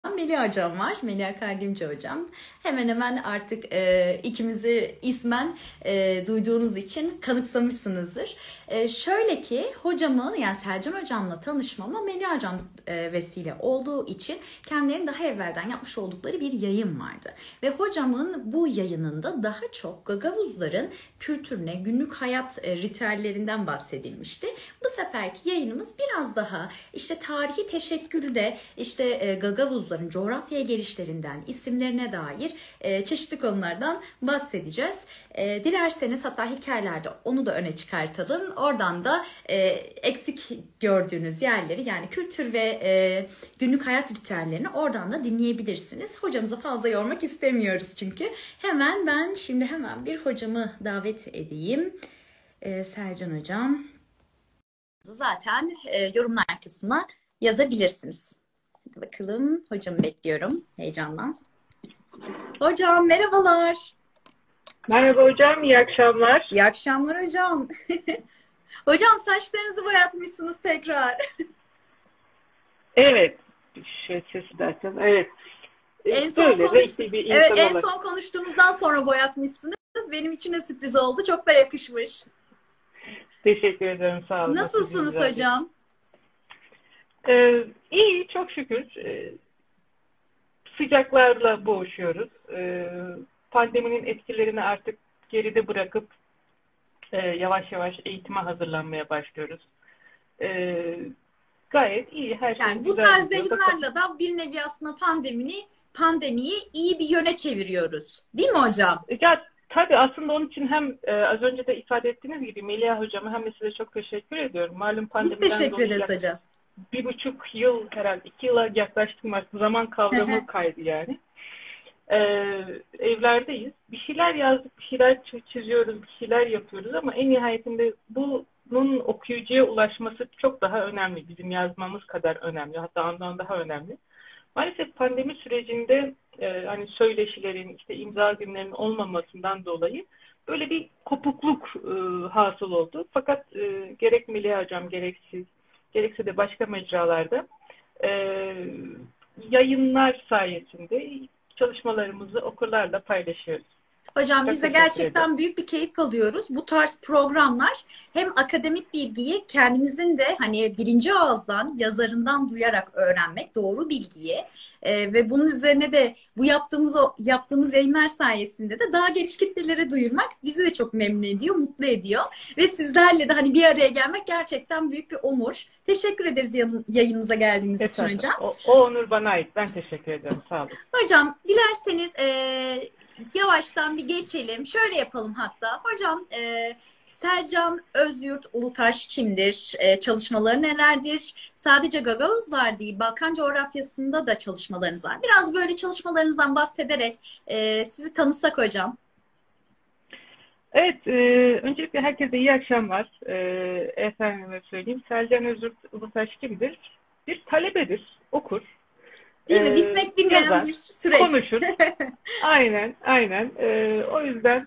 Melih hocam var. Melih Kardemci hocam. Hemen hemen artık ikimizi ismen duyduğunuz için kanıksamışsınızdır. Şöyle ki hocamı yani Selcan hocamla tanışmama Melih hocam vesile olduğu için kendilerinin daha evvelden yapmış oldukları bir yayın vardı. Ve hocamın bu yayınında daha çok Gagavuzların kültürüne, günlük hayat ritüellerinden bahsedilmişti. Bu seferki yayınımız biraz daha işte tarihi teşekkülde işte Gagavuzların coğrafyaya gelişlerinden, isimlerine dair çeşitli konulardan bahsedeceğiz. Dilerseniz hatta hikayelerde onu da öne çıkartalım. Oradan da eksik gördüğünüz yerleri yani kültür ve günlük hayat ritüellerini oradan da dinleyebilirsiniz. Hocamızı fazla yormak istemiyoruz çünkü. Ben şimdi hemen bir hocamı davet edeyim. Selcan hocam. Zaten yorumlar kısmına yazabilirsiniz. Hadi bakalım. Hocamı bekliyorum heyecanla. Hocam merhabalar. Merhaba hocam, iyi akşamlar. İyi akşamlar hocam. Hocam saçlarınızı boyatmışsınız tekrar. Evet, şöyle sesi derken, evet. En son Böyle renkli bir insan evet, en olarak. son konuştuğumuzdan sonra boyatmışsınız. Benim için de sürpriz oldu. Çok da yakışmış. Teşekkür ederim, sağ olun. Nasılsınız hocam? İyi, çok şükür. Sıcaklarla boğuşuyoruz. Pandeminin etkilerini artık geride bırakıp yavaş yavaş eğitime hazırlanmaya başlıyoruz. Gayet iyi, her şey Yani bu güzel tarz gidiyor. yayınlarla da bir nevi aslında pandemiyi iyi bir yöne çeviriyoruz. Değil mi hocam? Ya tabii aslında onun için hem az önce de ifade ettiğiniz gibi Melia hocama hem de size çok teşekkür ediyorum. Malum Biz pandemiden teşekkür dolayı ederiz hocam. 1,5 yıl herhalde 2 yıla yaklaştım artık zaman kavramı kaydı yani. Evlerdeyiz. Bir şeyler yazdık, bir şeyler çiziyoruz, bir şeyler yapıyoruz ama en nihayetinde bunun okuyucuya ulaşması çok daha önemli. Bizim yazmamız kadar önemli. Hatta ondan daha önemli. Maalesef pandemi sürecinde hani söyleşilerin, işte imza günlerinin olmamasından dolayı böyle bir kopukluk hasıl oldu. Fakat gerek Melih Hocam gerekse de başka mecralarda e, yayınlar sayesinde çalışmalarımızı okurlarla paylaşıyoruz. Hocam Çok biz de teşekkür ederim. gerçekten büyük bir keyif alıyoruz. Bu tarz programlar hem akademik bilgiyi kendimizin de hani birinci ağızdan, yazarından duyarak öğrenmek, doğru bilgiyi ve bunun üzerine de bu yaptığımız yayınlar sayesinde de daha geniş kitlelere duyurmak bizi de çok memnun ediyor, mutlu ediyor. Ve sizlerle de hani bir araya gelmek gerçekten büyük bir onur. Teşekkür ederiz yayınımıza geldiğiniz için Esas, hocam. o onur bana ait. Ben teşekkür ederim. Sağ olun. Hocam dilerseniz yavaştan bir geçelim. Şöyle yapalım hatta. Hocam Selcan Özyurt Ulutaş kimdir? Çalışmaları nelerdir? Sadece Gagavuzlar değil, Balkan coğrafyasında da çalışmalarınız var. Biraz böyle çalışmalarınızdan bahsederek sizi tanısak hocam. Evet, öncelikle herkese iyi akşamlar. Efendime söyleyeyim. Selcan Özgür Ulutaş kimdir? Bir talebedir, okur. Değil mi? Bitmek bilmeyen Yazar, bir süreç. konuşur. Aynen, aynen. O yüzden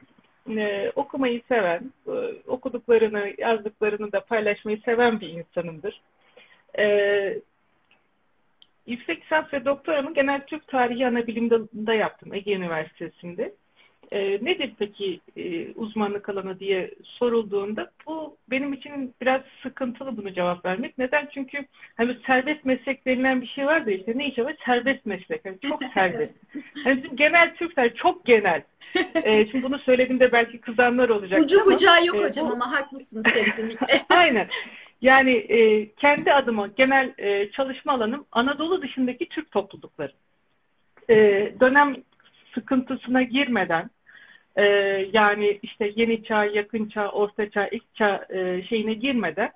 okumayı seven, okuduklarını, yazdıklarını da paylaşmayı seven bir insanımdır. Yüksek lisans ve doktoramı Genel Türk Tarihi Anabilim dalında yaptım Ege Üniversitesi'nde. Nedir peki uzmanlık alanı diye sorulduğunda bu benim için biraz sıkıntılı bunu cevap vermek. Neden? Çünkü hani serbest meslek denilen bir şey var da işte ne işe var? Serbest meslek. Yani çok serbest. Yani bizim genel Türkler çok genel. Şimdi bunu söylediğimde belki kızanlar olacak Ucu ama bucağı yok hocam ama haklısınız kesinlikle. aynen. Yani kendi adıma genel çalışma alanım Anadolu dışındaki Türk toplulukları. Dönem sıkıntısına girmeden yani işte yeni çağ, yakın çağ, orta çağ, ilk çağ şeyine girmeden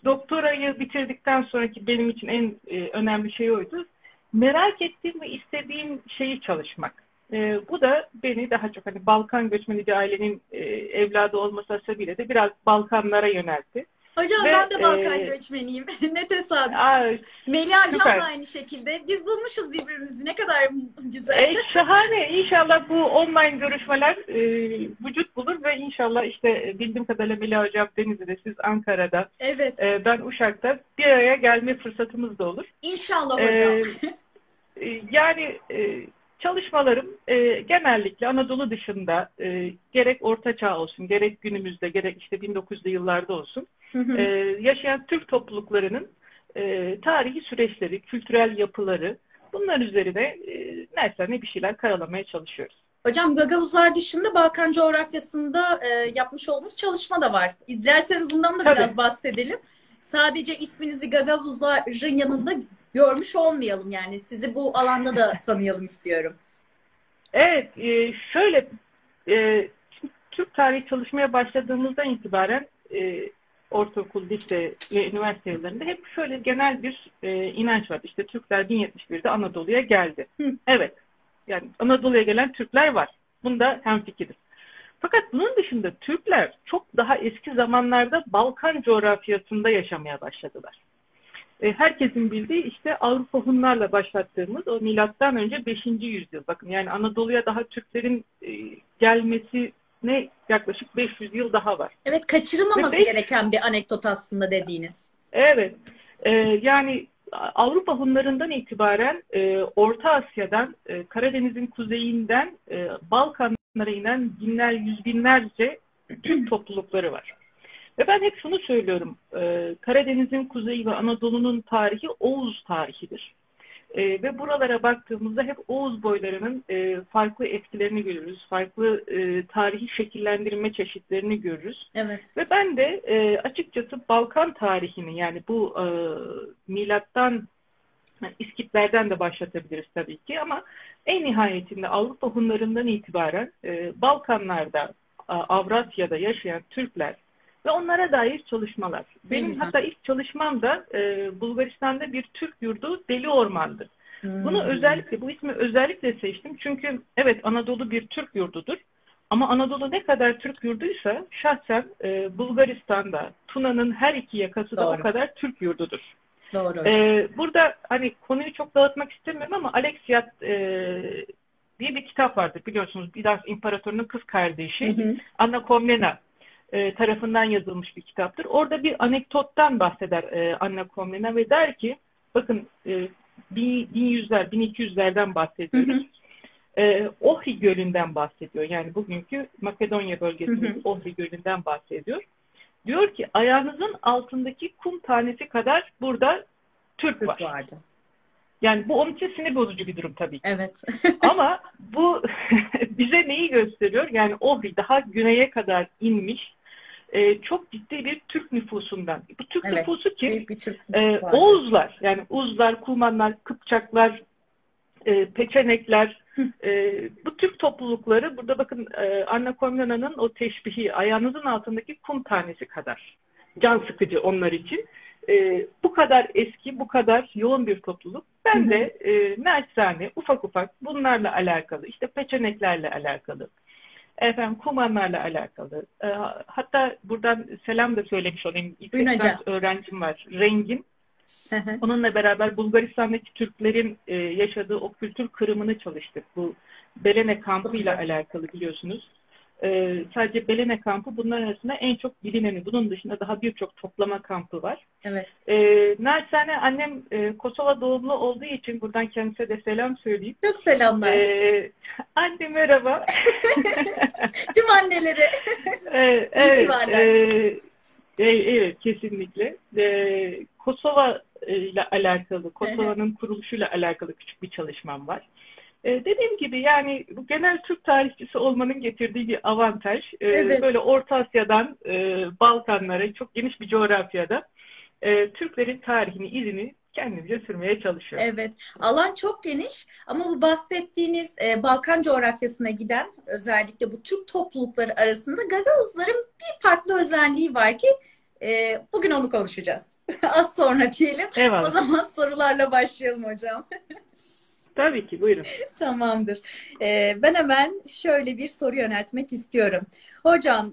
doktorayı bitirdikten sonraki benim için en önemli şey oydu. Merak ettiğim ve istediğim şeyi çalışmak. Bu da beni daha çok hani Balkan göçmeni bir ailenin evladı olması sebebiyle de biraz Balkanlara yöneltti. Hocam Ve ben de Balkan göçmeniyim. Ne tesadüf. aa, Melia Hocam da süper. aynı şekilde. Biz bulmuşuz birbirimizi. Ne kadar güzel. Şahane. İnşallah bu online görüşmeler vücut bulur ve inşallah işte bildiğim kadarıyla Melih Hocam Denizli'de, siz Ankara'da, Evet. ben Uşak'ta bir araya gelme fırsatımız da olur. İnşallah hocam. E, Yani çalışmalarım genellikle Anadolu dışında, gerek Orta Çağ olsun, gerek günümüzde, gerek işte 1900'lü yıllarda olsun, Hı hı. yaşayan Türk topluluklarının tarihi süreçleri, kültürel yapıları, bunlar üzerine naçizane bir şeyler karalamaya çalışıyoruz. Hocam Gagavuzlar dışında Balkan coğrafyasında yapmış olduğumuz çalışma da var. Dilerseniz bundan da Tabii. biraz bahsedelim. Sadece isminizi Gagavuzların yanında görmüş olmayalım yani. Sizi bu alanda da tanıyalım istiyorum. Evet, şöyle, şimdi Türk tarihi çalışmaya başladığımızdan itibaren ortaokul, lise ve üniversite yıllarında hep şöyle genel bir inanç var. İşte Türkler 1071'de Anadolu'ya geldi. Hı. Evet, yani Anadolu'ya gelen Türkler var. Bunda hemfikiriz. Fakat bunun dışında Türkler çok daha eski zamanlarda Balkan coğrafyasında yaşamaya başladılar. Herkesin bildiği işte Avrupa Hunlarla başlattığımız o milattan önce 5. yüzyıl. Bakın yani Anadolu'ya daha Türklerin gelmesine yaklaşık 500 yıl daha var. Evet, Ve kaçırılmaması gereken bir anekdot aslında dediğiniz. evet, yani Avrupa Hunlarından itibaren Orta Asya'dan, Karadeniz'in kuzeyinden Balkanlara inen binler, yüz binlerce Türk toplulukları var. Ve ben hep şunu söylüyorum, Karadeniz'in kuzeyi ve Anadolu'nun tarihi Oğuz tarihidir. Ve buralara baktığımızda hep Oğuz boylarının farklı etkilerini görürüz, farklı tarihi şekillendirme çeşitlerini görürüz. Evet. Ve ben de açıkçası Balkan tarihini, yani bu milattan, yani İskitlerden de başlatabiliriz tabii ki, ama en nihayetinde Avrupa Hunlarından itibaren Balkanlarda, Avrasya'da yaşayan Türkler ve onlara dair çalışmalar. Benim hatta ilk çalışmam da Bulgaristan'da bir Türk yurdu Deli Orman'dı. Bunu özellikle, bu ismi özellikle seçtim çünkü evet, Anadolu bir Türk yurdudur. Ama Anadolu ne kadar Türk yurduysa şahsen Bulgaristan'da, Tuna'nın her iki yakası da o kadar Türk yurdudur. Doğru. Burada hani konuyu çok dağıtmak istemiyorum ama Alexiad diye bir kitap vardır, biliyorsunuz. Bizans İmparatorunun kız kardeşi Anna Komnena tarafından yazılmış bir kitaptır. Orada bir anekdottan bahseder Anna Komnena ve der ki, bakın 1100'ler, 1200'lerden bahsediyoruz. Ohri Gölü'nden bahsediyor. Yani bugünkü Makedonya bölgesindeki Ohri Gölü'nden bahsediyor. Diyor ki ayağınızın altındaki kum tanesi kadar burada Türk var. Vardı. Yani bu onun için sinir bozucu bir durum tabii ki. Evet. Ama bu bize neyi gösteriyor? Yani Ohri daha güneye kadar inmiş çok ciddi bir Türk nüfusundan. Bu Türk nüfusu kim? Oğuzlar. Yani Uzlar, Kumanlar, Kıpçaklar, Peçenekler, bu Türk toplulukları, burada bakın Anna Komnena'nın o teşbihi, ayağınızın altındaki kum tanesi kadar can sıkıcı onlar için. Bu kadar eski, bu kadar yoğun bir topluluk. Ben de naçizane ufak ufak bunlarla alakalı, işte Peçeneklerle alakalı, efendim Kumanlarla alakalı, hatta buradan selam da söylemiş olayım. İlk öğrencim var, Rengin. Onunla beraber Bulgaristan'daki Türklerin yaşadığı o kültür kırımını çalıştık. Bu Belene kampı ile alakalı, biliyorsunuz. Sadece Belene kampı bunların arasında en çok bilineni. Bunun dışında daha birçok toplama kampı var. Evet. Naçizane annem Kosova doğumlu olduğu için buradan kendisine de selam söyleyeyim. Çok selamlar. Anne merhaba. Tüm annelere. Evet. Evet, kesinlikle. Kosova ile alakalı, Kosova'nın kuruluşuyla alakalı küçük bir çalışmam var. Dediğim gibi yani bu genel Türk tarihçisi olmanın getirdiği bir avantaj. Böyle Orta Asya'dan Balkanlara, çok geniş bir coğrafyada Türklerin tarihini, izini kendimce sürmeye çalışıyorum. Evet. Alan çok geniş ama bu bahsettiğiniz Balkan coğrafyasına giden özellikle bu Türk toplulukları arasında Gagavuzların bir farklı özelliği var ki bugün onu konuşacağız. Az sonra diyelim. Eyvallah. O zaman sorularla başlayalım hocam. Tabii ki, buyurun. Tamamdır. Ben hemen şöyle bir soru yöneltmek istiyorum. Hocam,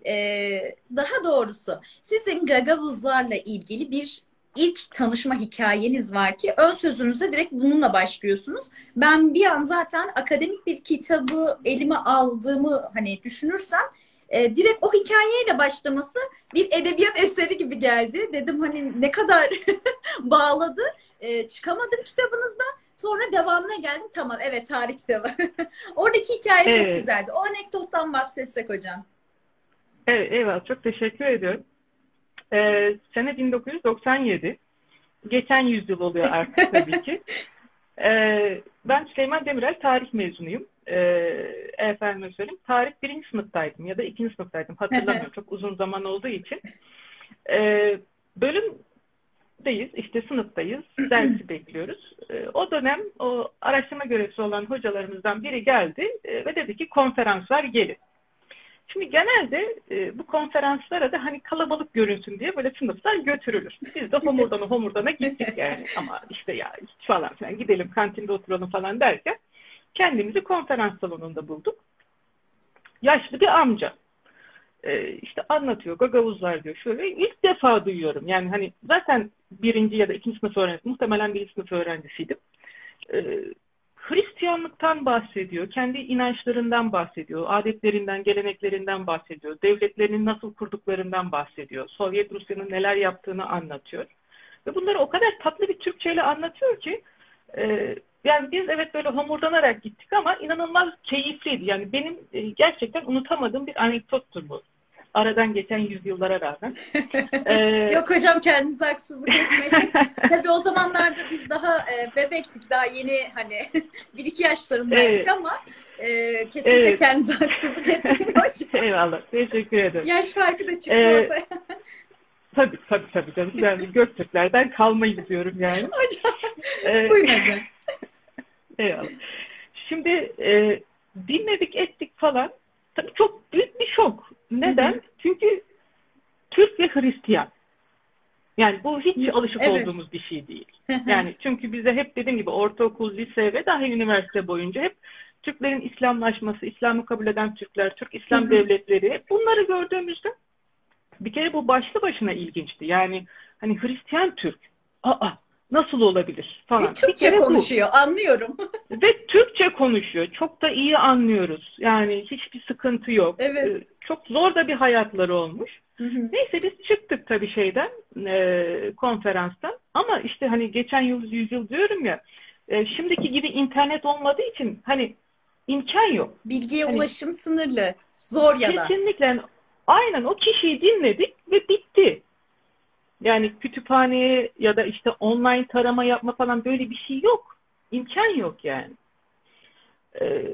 daha doğrusu sizin gagavuzlarla ilgili bir ilk tanışma hikayeniz var ki ön sözünüze direkt bununla başlıyorsunuz. Ben bir an zaten akademik bir kitabı elime aldığımı hani düşünürsem direkt o hikayeyle başlaması bir edebiyat eseri gibi geldi. Dedim hani ne kadar bağladı. Çıkamadım kitabınızdan. Sonra devamına geldim. Tamam, evet, tarih kitabı. Oradaki hikaye çok Evet, güzeldi. O anekdottan bahsetsek hocam. evet, eyvallah. Çok teşekkür ediyorum. Sene 1997. Geçen yüzyıl oluyor artık tabii ki. Ben Süleyman Demirel tarih mezunuyum. Efendim söyleyeyim. Tarih birinci sınıftaydım ya da ikinci sınıftaydım. Hatırlamıyorum. Çok uzun zaman olduğu için. Bölümdeyiz, işte sınıftayız. Dersi bekliyoruz. O dönem o araştırma görevlisi olan hocalarımızdan biri geldi ve dedi ki konferanslar gelin. Şimdi genelde bu konferanslara da hani kalabalık görünsün diye böyle sınıflar götürülür. Biz de homurdana gittik yani. Ama işte ya hiç falan filan gidelim kantinde oturalım falan derken kendimizi konferans salonunda bulduk. Yaşlı bir amca. İşte anlatıyor, gagavuzlar diyor. Şöyle ilk defa duyuyorum. Yani hani zaten birinci ya da ikinci sınıf öğrencisi, muhtemelen birinci sınıf öğrencisiydim. Ee, Hristiyanlıktan bahsediyor, kendi inançlarından bahsediyor, adetlerinden, geleneklerinden bahsediyor, devletlerini nasıl kurduklarından bahsediyor, Sovyet Rusya'nın neler yaptığını anlatıyor. Ve bunları o kadar tatlı bir Türkçeyle anlatıyor ki yani biz evet böyle homurdanarak gittik ama inanılmaz keyifliydi. Yani benim gerçekten unutamadığım bir anekdottur bu. Aradan geçen yüzyıllara rağmen. Yok hocam, kendinize haksızlık etmeyin. Tabii o zamanlarda biz daha bebektik. Daha yeni hani bir iki yaşlarındaydık Evet, ama kesinlikle evet. kendinize haksızlık etmeyin hocam. Eyvallah. Teşekkür ederim. Yaş farkı da çıktı Ee, ortaya. tabii canım. Yani Göktürklerden kalmayız diyorum yani. Hocam, Ee, buyurun hocam. eyvallah. Şimdi dinledik ettik falan. Tabii çok büyük bir şok. Hı hı. Neden? Çünkü Türk ve Hristiyan. Yani bu hiç alışık Evet. olduğumuz bir şey değil. Hı hı. Yani çünkü bize hep dediğim gibi ortaokul, lise ve dahi üniversite boyunca hep Türklerin İslamlaşması, İslam'ı kabul eden Türkler, Türk Hı İslam hı. devletleri bunları gördüğümüzde bir kere bu başlı başına ilginçti. Yani hani Hristiyan Türk, aa nasıl olabilir Ve falan. Bir Türkçe kere bu. konuşuyor, anlıyorum. Ve Türkçe konuşuyor. Çok da iyi anlıyoruz. Yani hiçbir sıkıntı yok. Evet. Çok zor da bir hayatları olmuş. Hı hı. Neyse biz çıktık tabii şeyden, konferanstan. Ama işte hani geçen yüzyıl diyorum ya, şimdiki gibi internet olmadığı için hani imkan yok. Bilgiye Hani ulaşım sınırlı. Zor ya da. kesinlikle aynen o kişiyi dinledik ve bitti. Yani kütüphaneye ya da işte online tarama yapma falan böyle bir şey yok. İmkan yok yani. Ee,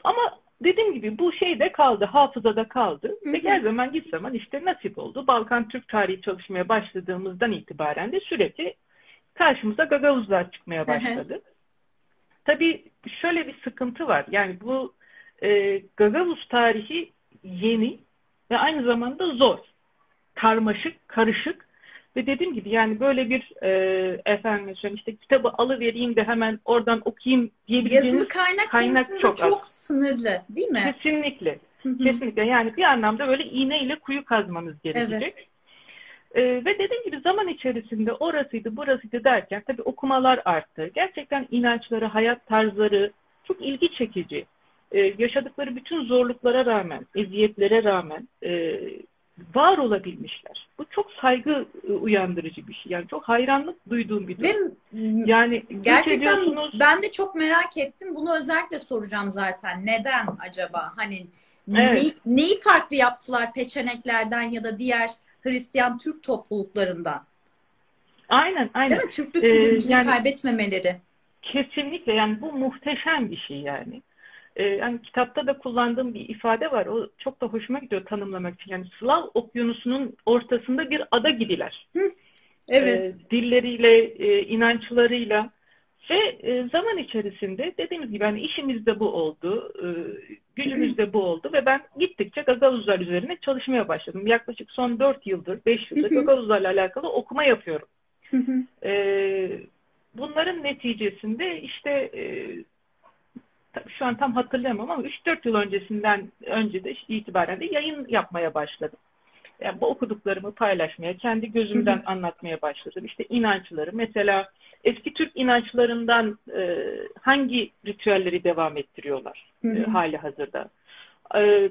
Ama dediğim gibi bu şeyde kaldı, hafızada kaldı. Hı Ve her hı. zaman git zaman işte nasip oldu. Balkan Türk tarihi çalışmaya başladığımızdan itibaren de sürekli karşımıza Gagavuzlar çıkmaya Hı hı. başladı. Tabii şöyle bir sıkıntı var. Yani bu Gagavuz tarihi yeni ve aynı zamanda zor. Karmaşık, karışık. Ve dediğim gibi yani böyle bir efendim söyleyeyim işte kitabı alıvereyim de hemen oradan okuyayım diyebileceğiniz Yazılı kaynak kaynak konusunda çok az. çok sınırlı, değil mi? Kesinlikle. Hı hı. Kesinlikle. Yani bir anlamda böyle iğneyle kuyu kazmanız gerekecek. Evet. Ve dediğim gibi zaman içerisinde orasıydı, burasıydı derken tabii okumalar arttı. Gerçekten inançları, hayat tarzları çok ilgi çekici. Yaşadıkları bütün zorluklara rağmen, eziyetlere rağmen var olabilmişler. Bu çok saygı uyandırıcı bir şey. Yani çok hayranlık duyduğum bir Ve durum. Yani göç gerçekten ediyorsunuz. ben de çok merak ettim. Bunu özellikle soracağım zaten. Neden acaba? Hani Evet. neyi farklı yaptılar peçeneklerden ya da diğer Hristiyan Türk topluluklarından? Aynen, Değil aynen. mi? Türklük bilincini Yani kaybetmemeleri. kesinlikle yani bu muhteşem bir şey yani. Yani kitapta da kullandığım bir ifade var. O çok da hoşuma gidiyor tanımlamak için. Yani Slav Okyanusu'nun ortasında bir ada gibiler. Hı, evet. Dilleriyle, inançlarıyla ve zaman içerisinde dediğimiz gibi hani işimiz de bu oldu, gücümüz de bu oldu ve ben gittikçe Gagavuzlar üzerine çalışmaya başladım. Yaklaşık son 4 yıldır, 5 Hı yıldır hı, Gagavuzlarla alakalı okuma yapıyorum. hı hı. E, Bunların neticesinde işte tabii şu an tam hatırlayamam ama 3-4 yıl önce de itibaren de yayın yapmaya başladım. Yani bu okuduklarımı paylaşmaya, kendi Hı hı. gözümden anlatmaya başladım. İşte inançları, mesela eski Türk inançlarından hangi ritüelleri devam ettiriyorlar Hı hı. hali hazırda. E,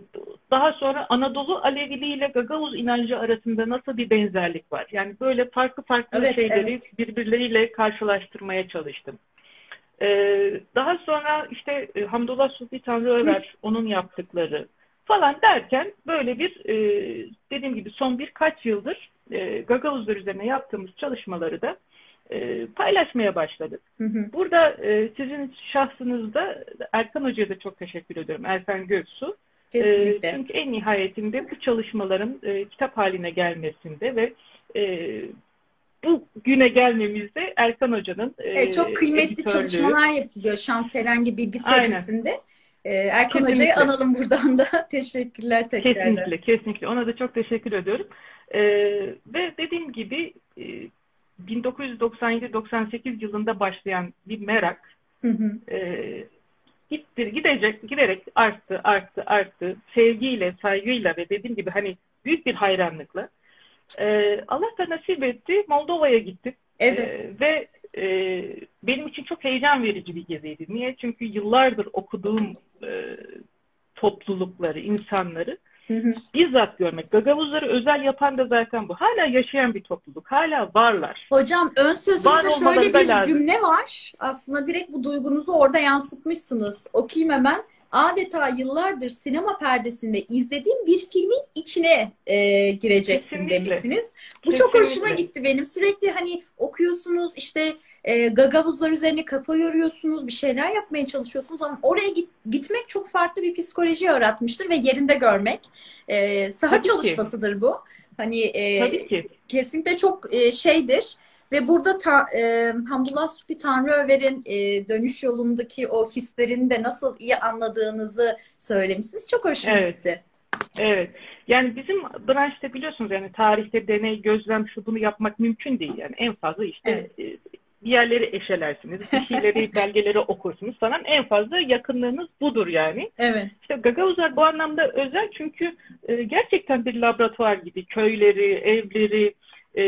Daha sonra Anadolu Aleviliği ile Gagavuz inancı arasında nasıl bir benzerlik var? Yani böyle farklı farklı Evet, şeyleri evet. birbirleriyle karşılaştırmaya çalıştım. Daha sonra işte Hamdullah Sufi Tanrıöver, onun yaptıkları falan derken böyle bir dediğim gibi son birkaç yıldır Gagavuzlar üzerine yaptığımız çalışmaları da paylaşmaya başladık. Hı hı. Burada sizin şahsınızda Erkan Hoca'ya da çok teşekkür ediyorum. Erkan Göksu. Kesinlikle. Çünkü en nihayetinde bu çalışmaların kitap haline gelmesinde ve e, bu güne gelmemizde Erkan Hoca'nın Evet, çok kıymetli editörlüğü. çalışmalar yapılıyor Şanserengi Bilgi Aynen. serisinde. Erkan Hoca'yı Kesinlikle. analım buradan da. Teşekkürler tekrardan. Kesinlikle. Kesinlikle. Ona da çok teşekkür ediyorum. Ee, Ve dediğim gibi 1997-98 yılında başlayan bir merak Hı hı. giderek arttı, arttı, arttı. Sevgiyle, saygıyla ve dediğim gibi hani büyük bir hayranlıkla. Allah da nasip etti. Moldova'ya gittim. Evet. Ve benim için çok heyecan verici bir geziydi. Niye? Çünkü yıllardır okuduğum toplulukları, insanları Hı hı. bizzat görmek. Gagavuzları özel yapan da zaten bu. Hala yaşayan bir topluluk. Hala varlar. Hocam ön Var sözünüzde olmaları şöyle da bir lazım. cümle var. Aslında direkt bu duygunuzu orada yansıtmışsınız. Okuyayım hemen. Adeta yıllardır sinema perdesinde izlediğim bir filmin içine girecektim Kesinlikle. demişsiniz. Bu çok hoşuma Kesinlikle. gitti benim. Sürekli hani okuyorsunuz işte gagavuzlar üzerine kafa yoruyorsunuz, bir şeyler yapmaya çalışıyorsunuz ama oraya gitmek çok farklı bir psikoloji yaratmıştır ve yerinde görmek. Saha Tabii ki. çalışmasıdır bu. Hani Tabii ki. kesinlikle çok şeydir. Ve burada Hamdullah Supi Tanrıöver'in dönüş yolundaki o hislerini de nasıl iyi anladığınızı söylemişsiniz. Çok hoşuma Evet. gitti. Evet. Yani bizim branşta biliyorsunuz yani tarihte deney, gözlem, şu bunu yapmak mümkün değil. Yani en fazla işte Evet. bir yerleri eşelersiniz, bir şeyleri, belgeleri okursunuz falan. En fazla yakınlığınız budur yani. Evet. İşte Gagavuzlar bu anlamda özel çünkü gerçekten bir laboratuvar gibi köyleri, evleri, e,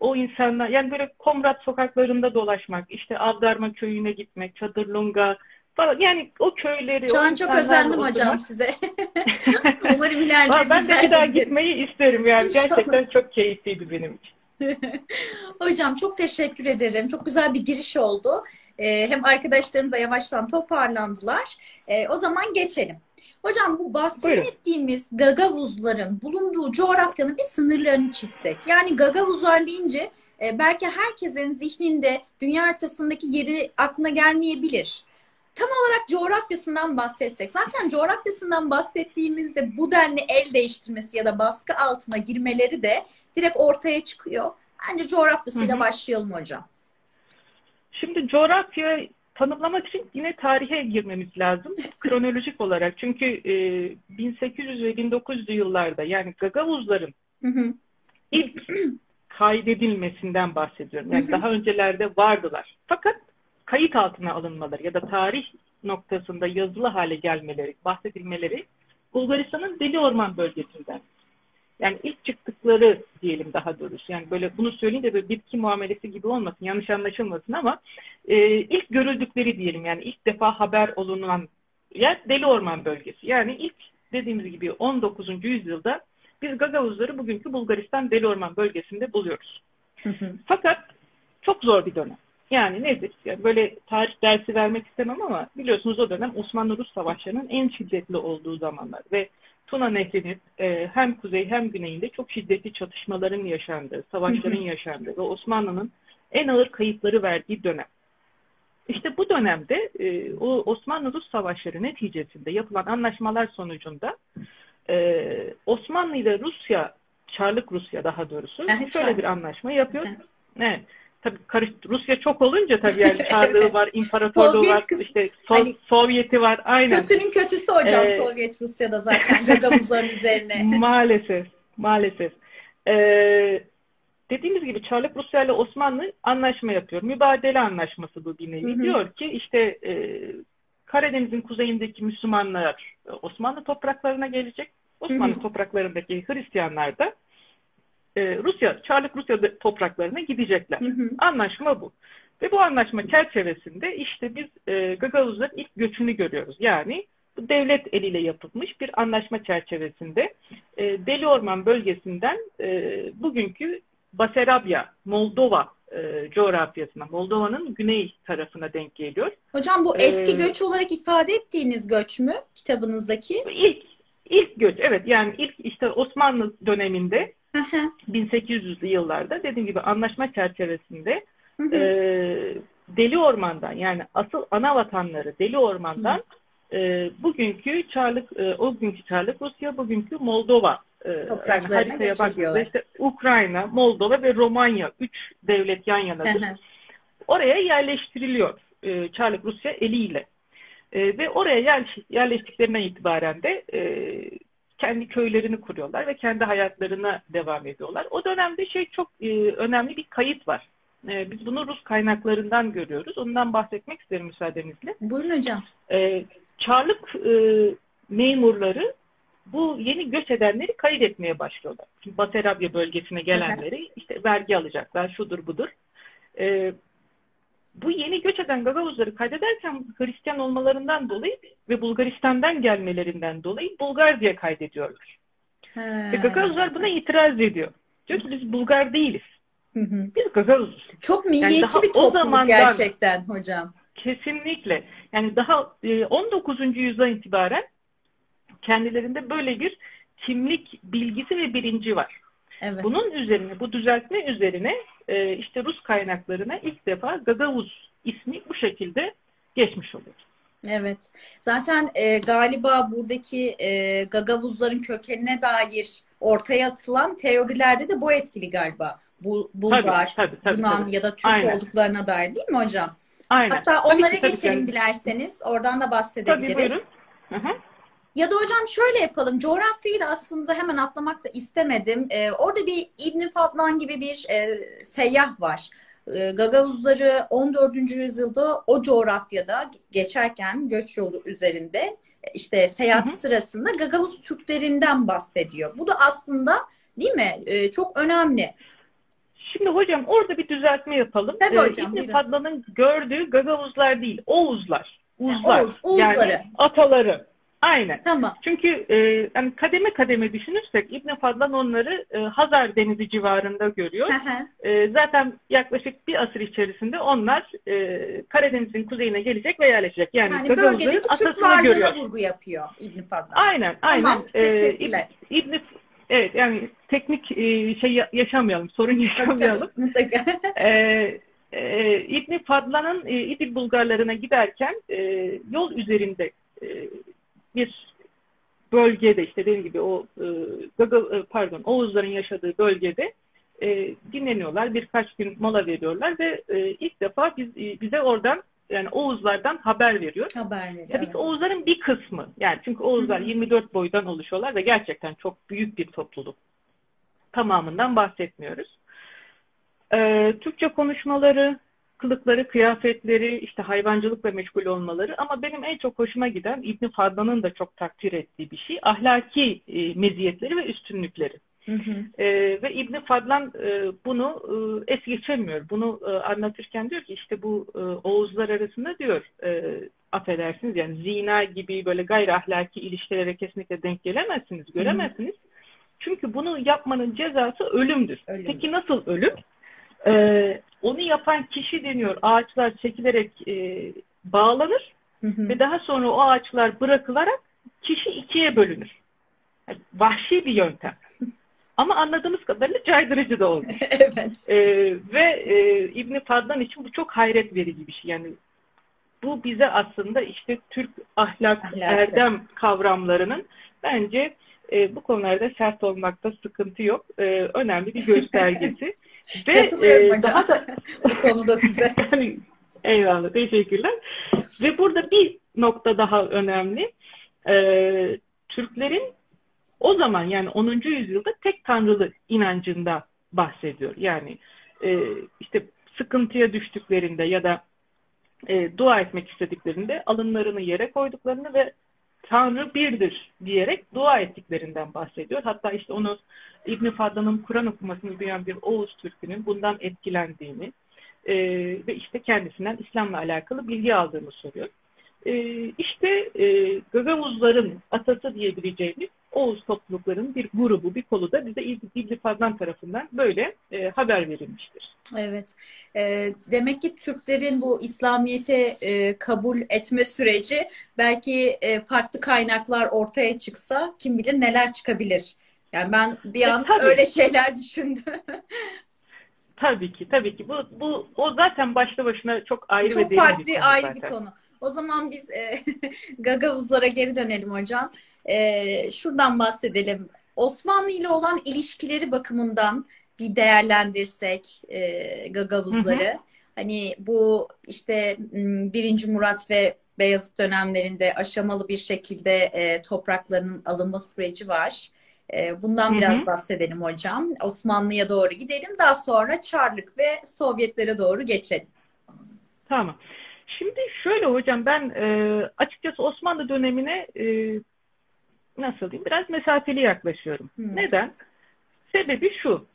o insanlar yani böyle Komrat sokaklarında dolaşmak, işte Avdarma köyüne gitmek, Çadırlunga falan yani o köyleri, Şu o an çok insanlarla özendim hocam oturmak. size. Umarım ileride Ben de bir bizler de daha gideriz. gitmeyi isterim yani. İnşallah. Gerçekten çok keyifliydi benim için. Hocam çok teşekkür ederim. Çok güzel bir giriş oldu. Hem arkadaşlarımıza yavaştan toparlandılar. O zaman geçelim. Hocam bu Buyurun. bahsettiğimiz Gagavuzların bulunduğu coğrafyanın bir sınırlarını çizsek. Yani Gagavuzlar deyince belki herkesin zihninde dünya haritasındaki yeri aklına gelmeyebilir. Tam olarak coğrafyasından bahsetsek. Zaten coğrafyasından bahsettiğimizde bu denli el değiştirmesi ya da baskı altına girmeleri de direkt ortaya çıkıyor. Bence Hı coğrafyasıyla hı. başlayalım hocam. Şimdi coğrafya tanımlamak için yine tarihe girmemiz lazım. Kronolojik olarak. Çünkü 1800 ve 1900'lü yıllarda yani Gagavuzların Hı hı, ilk kaydedilmesinden bahsediyorum. hı Yani hı, daha öncelerde vardılar. Fakat kayıt altına alınmaları ya da tarih noktasında yazılı hale gelmeleri, bahsedilmeleri Bulgaristan'ın Deli Orman bölgesinden. Yani ilk çıktıkları diyelim daha doğrusu. Yani böyle bunu söyleyince böyle bitki muamelesi gibi olmasın, yanlış anlaşılmasın ama ilk görüldükleri diyelim yani ilk defa haber olunan yer Deli Orman bölgesi. Yani ilk dediğimiz gibi 19. yüzyılda biz Gagavuzları bugünkü Bulgaristan Deli Orman bölgesinde buluyoruz. hı hı. Fakat çok zor bir dönem. Yani nedir? Yani böyle tarih dersi vermek istemem ama biliyorsunuz o dönem Osmanlı-Rus savaşlarının en şiddetli olduğu zamanlar ve Tuna Nehri'nin hem kuzey hem güneyinde çok şiddetli çatışmaların yaşandığı, Hı savaşların hı. yaşandığı ve Osmanlı'nın en ağır kayıpları verdiği dönem. İşte bu dönemde o Osmanlı-Rus savaşları neticesinde yapılan anlaşmalar sonucunda Osmanlı ile Rusya, Çarlık Rusya daha doğrusu Evet, şöyle bir Çağrı. anlaşma yapıyor. Evet. Tabii Rusya çok olunca tabii yani Çarlığı Evet. var, İmparatorluğu var, Sovyet kısmı işte hani Sovyeti var, aynen. kötünün kötüsü hocam Ee, Sovyet Rusya'da zaten Gagavuzların üzerine. Maalesef, maalesef. Ee, Dediğimiz gibi Çarlık Rusya ile Osmanlı anlaşma yapıyor. Mübadele anlaşması bu bir Hı nevi. hı. Diyor ki işte Karadeniz'in kuzeyindeki Müslümanlar Osmanlı topraklarına gelecek. Osmanlı topraklarındaki Hristiyanlar da Çarlık Rusya topraklarına gidecekler. Anlaşma bu. Ve bu anlaşma çerçevesinde işte biz Gagavuzların ilk göçünü görüyoruz. Yani bu devlet eliyle yapılmış bir anlaşma çerçevesinde Deli Orman bölgesinden bugünkü Basarabya, Moldova coğrafyasına, Moldova'nın güney tarafına denk geliyor. Hocam bu eski göç olarak ifade ettiğiniz göç mü kitabınızdaki? İlk göç, evet, yani ilk işte Osmanlı döneminde 1800'lü yıllarda dediğim gibi anlaşma çerçevesinde Deli Orman'dan, yani asıl ana vatanları Deli Orman'dan bugünkü Çarlık Rusya, bugünkü Moldova yani haritaya baktığında işte Ukrayna, Moldova ve Romanya 3 devlet yan yanadır. Oraya yerleştiriliyor Çarlık Rusya eliyle. Ve oraya yerleştiklerinden itibaren de kendi köylerini kuruyorlar ve kendi hayatlarına devam ediyorlar. O dönemde çok önemli bir kayıt var. Biz bunu Rus kaynaklarından görüyoruz. Ondan bahsetmek isterim müsaadenizle. Buyurun hocam. Çarlık memurları bu yeni göç edenleri kaydetmeye başlıyorlar. Şimdi Basarabya bölgesine gelenleri işte vergi alacaklar, şudur budur. Bu yeni göç eden Gagavuzları kaydederken Hristiyan olmalarından dolayı ve Bulgaristan'dan gelmelerinden dolayı Bulgar diye kaydediyorlar. Ve Gagavuzlar buna itiraz ediyor. Diyor ki biz Bulgar değiliz. Biz Gagavuzuz. Çok milliyetçi bir topluluk gerçekten hocam. Kesinlikle. Yani daha 19. yüzyıldan itibaren kendilerinde böyle bir kimlik bilgisi ve bilinci var. Evet. Bunun üzerine, bu düzeltme üzerine işte Rus kaynaklarına ilk defa Gagavuz ismi bu şekilde geçmiş oluyor. Evet. Zaten galiba buradaki Gagavuzların kökenine dair ortaya atılan teorilerde de bu etkili galiba. Bulgar, tabii, Yunan ya da Türk olduklarına dair değil mi hocam? Aynen. Hatta onlara geçelim dilerseniz. Oradan da bahsedebiliriz. Tabii, buyurun. Ya da hocam şöyle yapalım. Coğrafyayı da aslında hemen atlamak da istemedim. Orada bir İbn Fadlan gibi bir seyyah var. Gagavuzları 14. yüzyılda o coğrafyada geçerken göç yolu üzerinde işte seyahat sırasında Gagavuz Türklerinden bahsediyor. Bu da aslında değil mi? Çok önemli. Şimdi hocam orada bir düzeltme yapalım. Tabii hocam. İbn Fadlan'ın gördüğü Gagavuzlar değil, Oğuzlar. Oğuzları. Yani ataları. Aynen. Tamam. Çünkü yani kademe kademe düşünürsek İbn Fadlan onları Hazar Denizi civarında görüyor. Zaten yaklaşık bir asır içerisinde onlar Karadeniz'in kuzeyine gelecek ve yerleşecek. Yani bölgedeki Türk varlığına vurgu yapıyor İbn Fadlan. Aynen. Tamam, teşekkürler. Evet, yani teknik yaşamayalım, sorun yaşamayalım. Mutlaka. İbn Fadlan'ın İdil Bulgarlarına giderken yol üzerinde bir bölgede işte dediğim gibi o Oğuzların yaşadığı bölgede dinleniyorlar. Birkaç gün mola veriyorlar ve ilk defa bize oradan yani Oğuzlardan haber veriyor. Tabii ki Oğuzların bir kısmı. Yani çünkü Oğuzlar 24 boydan oluşuyorlar ve gerçekten çok büyük bir topluluk. Tamamından bahsetmiyoruz. Türkçe konuşmaları, kılıkları, kıyafetleri, işte hayvancılıkla meşgul olmaları ama benim en çok hoşuma giden İbn Fadlan'ın da çok takdir ettiği bir şey ahlaki meziyetleri ve üstünlükleri. Ve İbn Fadlan bunu es geçemiyor. Bunu anlatırken diyor ki işte bu Oğuzlar arasında diyor affedersiniz yani zina gibi böyle gayri ahlaki ilişkilere kesinlikle denk gelemezsiniz, göremezsiniz. Çünkü bunu yapmanın cezası ölümdür. Peki nasıl ölüm? Onu yapan kişi deniyor ağaçlar çekilerek bağlanır ve daha sonra o ağaçlar bırakılarak kişi ikiye bölünür. Yani vahşi bir yöntem. Ama anladığımız kadarıyla caydırıcı da olmuş. Evet. Ve İbn Fadlan için bu çok hayret verici bir şey. Yani bu bize aslında işte Türk ahlak, erdem kavramlarının bence bu konularda sert olmakta sıkıntı yok. Önemli bir göstergesi. Katılıyorum hocam. Bu konuda size. Eyvallah, teşekkürler. Ve burada bir nokta daha önemli. Türklerin o zaman yani 10. yüzyılda tek tanrılı inancında bahsediyor. Yani işte sıkıntıya düştüklerinde ya da dua etmek istediklerinde alınlarını yere koyduklarını ve Tanrı birdir diyerek dua ettiklerinden bahsediyor. Hatta işte onu İbn Fadlan'ın Kur'an okumasını duyan bir Oğuz Türk'ünün bundan etkilendiğini ve işte kendisinden İslam'la alakalı bilgi aldığını soruyor. İşte Gagavuzların atası diyebileceğimiz Oğuz topluluklarının bir grubu, bir kolu da bize İbn Fadlan tarafından böyle haber verilmiştir. Evet. Demek ki Türklerin bu İslamiyet'e kabul etme süreci belki farklı kaynaklar ortaya çıksa kim bilir neler çıkabilir. Yani ben bir an Tabii. öyle şeyler düşündüm. Tabii ki, tabii ki. Bu o zaten başlı başına çok ayrı Çok ve derin farklı, bir konu ayrı zaten. bir konu. O zaman biz Gagavuzlara geri dönelim hocam. Şuradan bahsedelim. Osmanlı ile olan ilişkileri bakımından bir değerlendirsek Hı hı. Gagavuzları. Hani bu işte 1. Murat ve Beyazıt dönemlerinde aşamalı bir şekilde topraklarının alınma süreci var. Hı Bundan biraz hı. bahsedelim hocam. Osmanlı'ya doğru gidelim. Daha sonra Çarlık ve Sovyetlere doğru geçelim. Tamam. Şimdi şöyle hocam, ben açıkçası Osmanlı dönemine nasıl diyeyim, biraz mesafeli yaklaşıyorum. Hmm. Neden? Sebebi şu.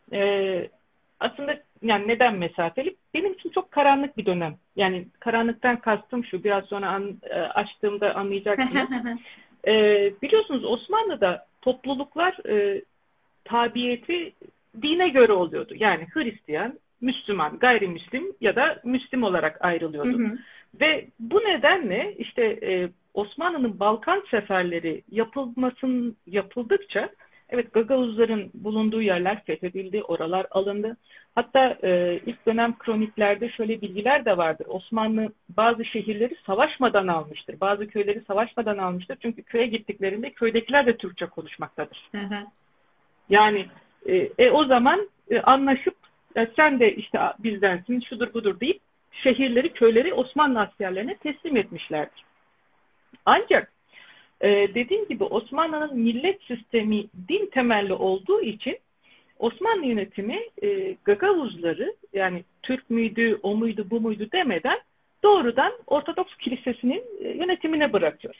Aslında yani neden mesafeli? Benim için çok karanlık bir dönem. Yani karanlıktan kastım şu. Biraz sonra açtığımda anlayacaksınız. Biliyorsunuz Osmanlı'da topluluklar tabiyeti dine göre oluyordu. Yani Hristiyan, Müslüman, gayrimüslim ya da Müslim olarak Hı ayrılıyordu. hı. Ve bu nedenle işte Osmanlı'nın Balkan seferleri yapıldıkça evet Gagavuzların bulunduğu yerler fethedildi, oralar alındı. Hatta ilk dönem kroniklerde şöyle bilgiler de vardır. Osmanlı bazı şehirleri savaşmadan almıştır. Bazı köyleri savaşmadan almıştır. Çünkü köye gittiklerinde köydekiler de Türkçe konuşmaktadır. Hı hı. Yani o zaman anlaşıp sen de işte bizdensin, şudur budur deyip şehirleri, köyleri Osmanlı askerlerine teslim etmişlerdir. Ancak dediğim gibi Osmanlı'nın millet sistemi din temelli olduğu için Osmanlı yönetimi Gagavuzları, yani Türk müydü, o muydu, bu muydu demeden doğrudan Ortodoks Kilisesi'nin yönetimine bırakıyor.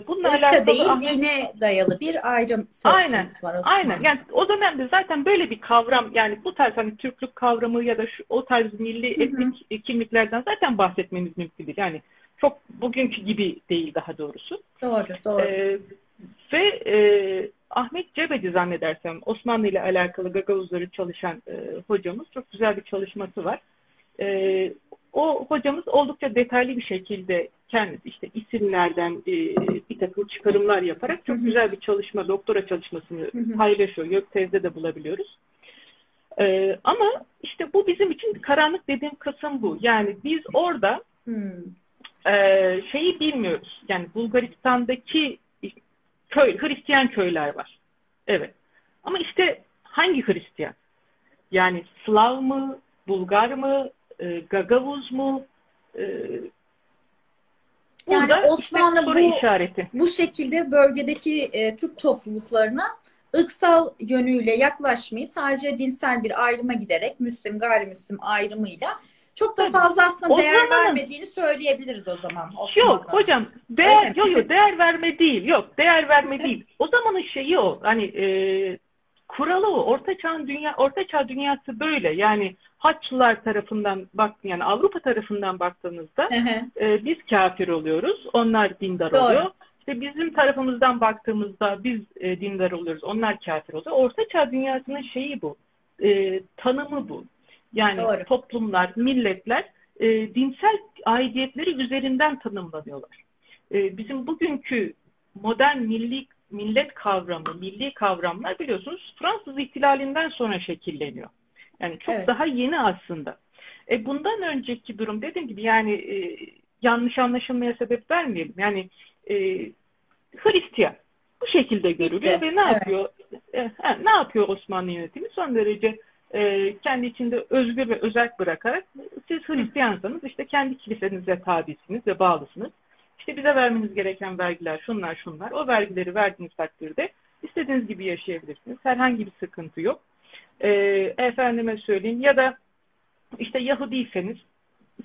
Bununla Irka alakalı değil, Ahmet. dine dayalı bir ayrım söz Aynen. konusu var Aynen. Osmanlı'da. Yani o dönemde zaten böyle bir kavram, yani bu tarz hani Türklük kavramı ya da o tarz milli Hı hı. etnik kimliklerden zaten bahsetmemiz mümkün değil. Yani çok bugünkü gibi değil daha doğrusu. Doğru, doğru. Ee, ve Ahmet Cebeci zannedersem Osmanlı ile alakalı Gagavuzları çalışan hocamız, çok güzel bir çalışması var. E, O hocamız oldukça detaylı bir şekilde kendisi işte isimlerden bir takım çıkarımlar yaparak Hı çok hı. güzel bir çalışma, doktora çalışmasını Hı hı. paylaşıyor. YÖKTEZ'de de bulabiliyoruz. Ama işte bu bizim için karanlık dediğim kısım bu. Yani biz orada Hmm. şeyi bilmiyoruz. Yani Bulgaristan'daki Hristiyan köyler var. Evet. Ama işte hangi Hristiyan? Yani Slav mı, Bulgar mı, Gagavuz mu? E, Yani Burada işte Osmanlı soru işareti. bu şekilde bölgedeki Türk topluluklarına ırksal yönüyle yaklaşmayı sadece dinsel bir ayrıma giderek Müslüm gayrimüslim ayrımıyla çok da Tabii. fazla aslında O değer zamanın vermediğini söyleyebiliriz o zaman yok Osmanlı'nın. hocam, Öyle değer verme değil. Yok, değer verme değil. O zamanın şeyi o. Hani kuralı o. Orta Çağ dünyası böyle. Yani Haçlılar tarafından yani Avrupa tarafından baktığınızda mi? biz kafir oluyoruz. Onlar dindar Doğru. oluyor. İşte bizim tarafımızdan baktığımızda biz dindar oluyoruz. Onlar kafir oluyor. Orta Çağ dünyasının şeyi bu. Tanımı bu. Yani Doğru. toplumlar, milletler dinsel aidiyetleri üzerinden tanımlanıyorlar. Bizim bugünkü modern millet kavramı, milli kavramlar biliyorsunuz Fransız ihtilalinden sonra şekilleniyor. Yani çok Evet. daha yeni aslında. Bundan önceki durum dediğim gibi yani yanlış anlaşılmaya sebep vermeyelim. Yani e, Hristiyan bu şekilde görülüyor Bitti. ve ne Evet. yapıyor? Ne yapıyor Osmanlı yönetimi? Son derece kendi içinde özgür ve özerk bırakarak siz Hı. Hristiyansanız işte kendi kilisenize tabisiniz ve bağlısınız. İşte bize vermeniz gereken vergiler şunlar şunlar. O vergileri verdiğiniz takdirde istediğiniz gibi yaşayabilirsiniz. Herhangi bir sıkıntı yok. Efendime söyleyeyim ya da işte Yahudiyseniz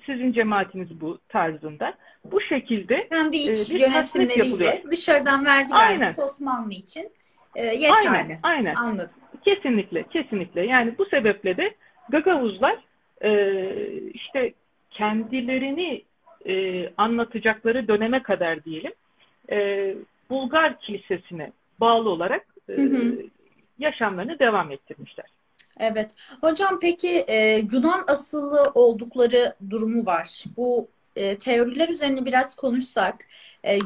sizin cemaatiniz bu tarzında. Bu şekilde Kendi iç bir tasnif yapılıyor. yönetimleriyle dışarıdan vergi Aynen. vergisi Osmanlı için yeterli. Aynen, aynen. Anladım. Kesinlikle, kesinlikle. Yani bu sebeple de Gagavuzlar işte kendilerini anlatacakları döneme kadar diyelim Bulgar Kilisesi'ne bağlı olarak yaşamlarını devam ettirmişler. Evet. Hocam peki Yunan asıllı oldukları durumu var. Bu teoriler üzerine biraz konuşsak,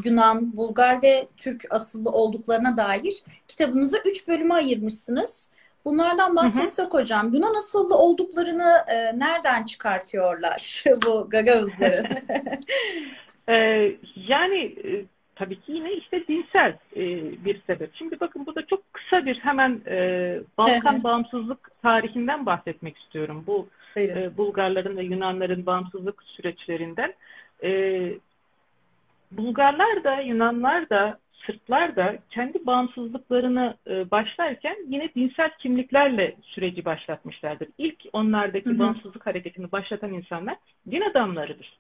Yunan, Bulgar ve Türk asıllı olduklarına dair kitabınızı 3 bölüme ayırmışsınız. Bunlardan bahsetsek hocam, Yunan asıllı olduklarını nereden çıkartıyorlar bu Gagavuzların? Yani tabii ki yine işte dinsel bir sebep. Şimdi bakın burada çok kısa bir hemen Balkan bağımsızlık tarihinden bahsetmek istiyorum. Bu Bulgarların ve Yunanların bağımsızlık süreçlerinden. Bulgarlar da, Yunanlar da, Sırplar da kendi bağımsızlıklarını başlarken yine dinsel kimliklerle süreci başlatmışlardır. İlk onlardaki bağımsızlık hareketini başlatan insanlar din adamlarıdır.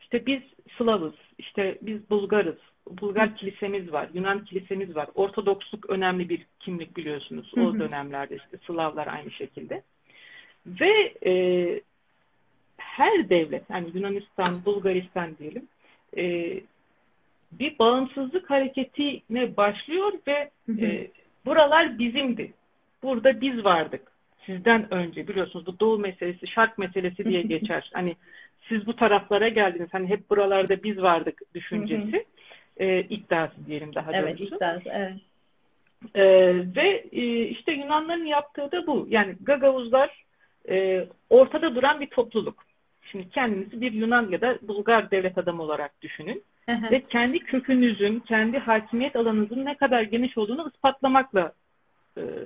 İşte biz Slavız, işte biz Bulgarız, Bulgar kilisemiz var, Yunan kilisemiz var. Ortodoksluk önemli bir kimlik biliyorsunuz o dönemlerde, işte Slavlar aynı şekilde. Ve her devlet, yani Yunanistan, Bulgaristan diyelim, bir bağımsızlık hareketine başlıyor ve buralar bizimdi. Burada biz vardık. Sizden önce biliyorsunuz bu Doğu meselesi, Şark meselesi diye geçer. Hani siz bu taraflara geldiniz. Hani hep buralarda biz vardık düşüncesi. İddiası diyelim daha doğrusu. Evet, iddiası. Evet. Ve işte Yunanların yaptığı da bu. Yani Gagavuzlar ortada duran bir topluluk. Şimdi kendinizi bir Yunan ya da Bulgar devlet adamı olarak düşünün. Ve kendi kökünüzün, kendi hakimiyet alanınızın ne kadar geniş olduğunu ispatlamakla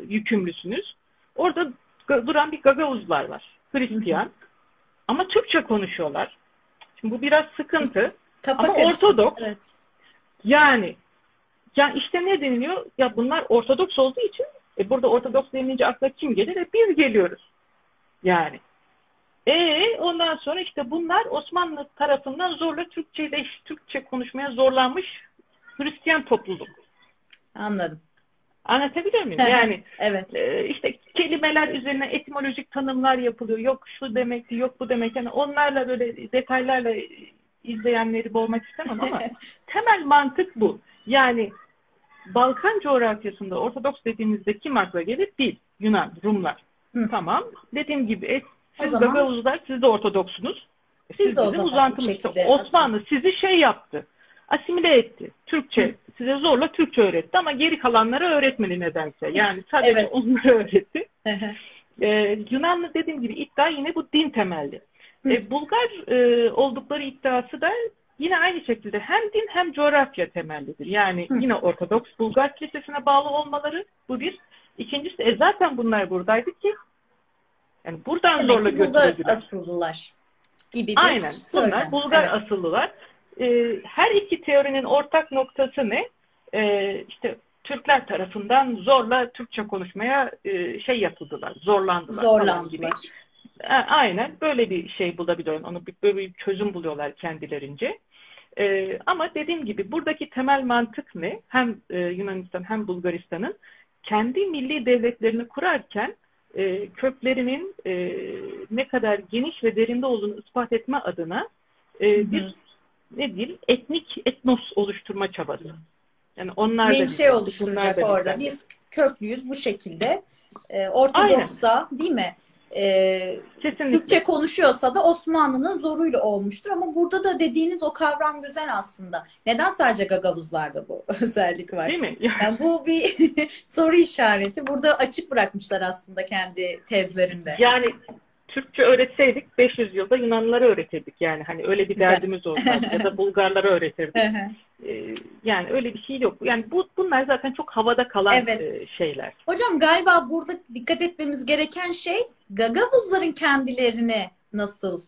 yükümlüsünüz. Orada duran bir Gagavuzlar var. Hristiyan. Ama Türkçe konuşuyorlar. Şimdi bu biraz sıkıntı. Ama Ortodoks. Evet. Yani işte ne deniliyor? Ya bunlar Ortodoks olduğu için burada Ortodoks denilince akla kim gelir? Biz geliyoruz. Yani. Ondan sonra işte bunlar Osmanlı tarafından zorla Türkçe konuşmaya zorlanmış Hristiyan topluluk. Anladım. Anlatabiliyor muyum? Yani evet. İşte kelimeler üzerine etimolojik tanımlar yapılıyor. Yok şu demekti, yok bu demek. Yani onlarla böyle detaylarla izleyenleri boğmak istemem ama temel mantık bu. Yani Balkan coğrafyasında Ortodoks dediğimizde kim akla gelir? Biz, Yunan, Rumlar. Tamam. Dediğim gibi siz Gagavuzlar, siz de Ortodoksunuz. Siz de o zaman uzantımız. Osmanlı sizi yaptı. Asimile etti. Türkçe. Size zorla Türkçe öğretti ama geri kalanlara öğretmedi nedense. Yani sadece onları öğretti. Yunanlı dediğim gibi iddia yine bu din temelli. Bulgar oldukları iddiası da yine aynı şekilde hem din hem coğrafya temellidir. Yani yine Ortodoks Bulgar Kilisesi'ne bağlı olmaları bu bir. İkincisi zaten bunlar buradaydı ki yani buradan zorla götürüldüler. Bulgar asıllılar gibi bir aynen. Bunlar Bulgar asıllılar. Her iki teorinin ortak noktası ne? İşte Türkler tarafından zorla Türkçe konuşmaya yapıldılar, zorlandılar. Gibi. Aynen böyle bir şey bulabiliyorlar. Onu böyle bir çözüm buluyorlar kendilerince. Ama dediğim gibi buradaki temel mantık ne? Hem Yunanistan hem Bulgaristan'ın kendi milli devletlerini kurarken köklerinin ne kadar geniş ve derinde olduğunu ispat etme adına bir etnos oluşturma çabası. Yani onlar da oluşturacak orada. Biz köklüyüz bu şekilde. Ortodoksa değil mi? Türkçe konuşuyorsa da Osmanlı'nın zoruyla olmuştur. Ama burada da dediğiniz o kavram güzel aslında. Neden sadece Gagavuzlarda bu özellik var? Değil mi? Yani bu bir soru işareti. Burada açık bırakmışlar aslında kendi tezlerinde. Yani Türkçe öğretseydik 500 yılda Yunanlılara öğretirdik. Yani hani öyle bir derdimiz olsaydı ya da Bulgarlara öğretirdik. Yani öyle bir şey yok. Yani bunlar zaten çok havada kalan şeyler. Hocam galiba burada dikkat etmemiz gereken şey Gagavuzların kendilerini nasıl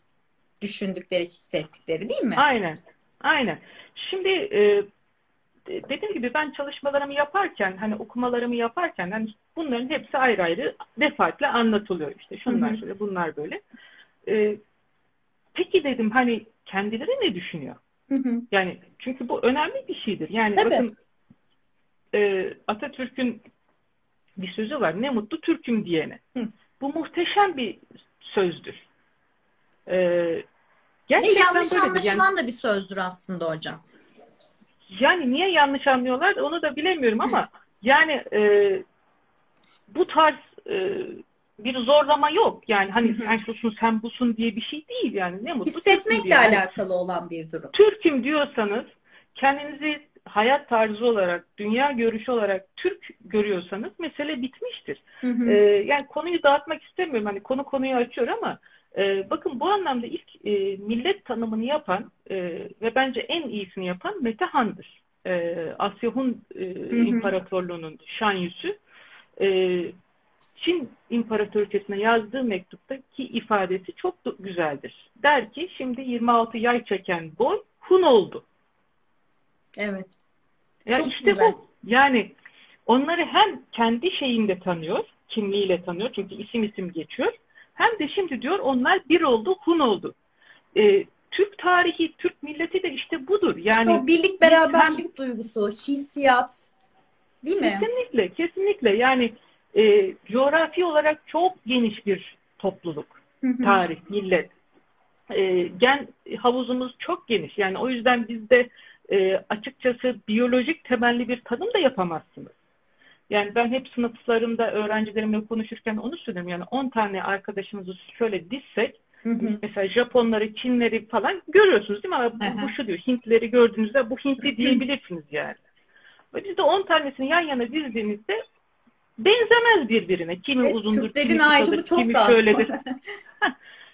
düşündükleri, hissettikleri değil mi? Aynen. Aynen. Şimdi dediğim gibi ben çalışmalarımı yaparken, hani okumalarımı yaparken hani bunların hepsi ayrı ayrı defaatle anlatılıyor. İşte şunlar şöyle, bunlar böyle. Peki dedim hani kendileri ne düşünüyor? Hı hı. Yani çünkü bu önemli bir şeydir. Yani Tabii. bakın Atatürk'ün bir sözü var. Ne mutlu Türk'üm diyene. Hı. Bu muhteşem bir sözdür. E, Ve Gerçekten yanlış böyledir. anlaşılan da bir sözdür aslında hocam. Yani niye yanlış anlıyorlar onu da bilemiyorum ama yani bu tarz bir zorlama yok. Yani Hı hani hı. sen şusun sen busun diye bir şey değil yani. Ne mutlu Türk'üm Hissetmekle diye. Hani alakalı olan bir durum. Türk'üm diyorsanız kendinizi hayat tarzı olarak, dünya görüşü olarak Türk görüyorsanız mesele bitmiştir. Hı hı. Yani konuyu dağıtmak istemiyorum. Hani konuyu açıyor ama bakın bu anlamda ilk millet tanımını yapan ve bence en iyisini yapan Mete Han'dır. Asya Hun Hı hı. İmparatorluğu'nun Şanyüsü. E, Çin İmparatoriçesine yazdığı mektuptaki ifadesi çok güzeldir. Der ki şimdi 26 yay çeken boy Hun oldu. Evet. Ya Çok işte güzel. bu. Yani onları hem kendi şeyinde tanıyor, kimliğiyle tanıyor çünkü isim geçiyor. Hem de şimdi diyor onlar bir oldu, Hun oldu. Türk tarihi, Türk milleti de işte budur. İşte Yani o birlik biz hem beraberlik duygusu, hissiyat, değil mi? kesinlikle, kesinlikle yani coğrafi olarak çok geniş bir topluluk, Hı hı. tarih, millet. Gen havuzumuz çok geniş. Yani o yüzden bizde açıkçası biyolojik temelli bir tanım da yapamazsınız. Yani ben hep sınıflarımda öğrencilerimle konuşurken onu söylüyorum. Yani 10 tane arkadaşımızı şöyle dizsek, Hı hı. mesela Japonları, Çinleri falan görüyorsunuz değil mi? Ama Hı bu hı. şu diyor, Hintleri gördüğünüzde bu Hintli diyebilirsiniz yani. Ve biz de 10 tanesini yan yana dizdiğimizde benzemez birbirine. Kimi Ve uzundur, Türklerin kimi kısadır, ayrımı çok kimi daha şöyledir. sonra.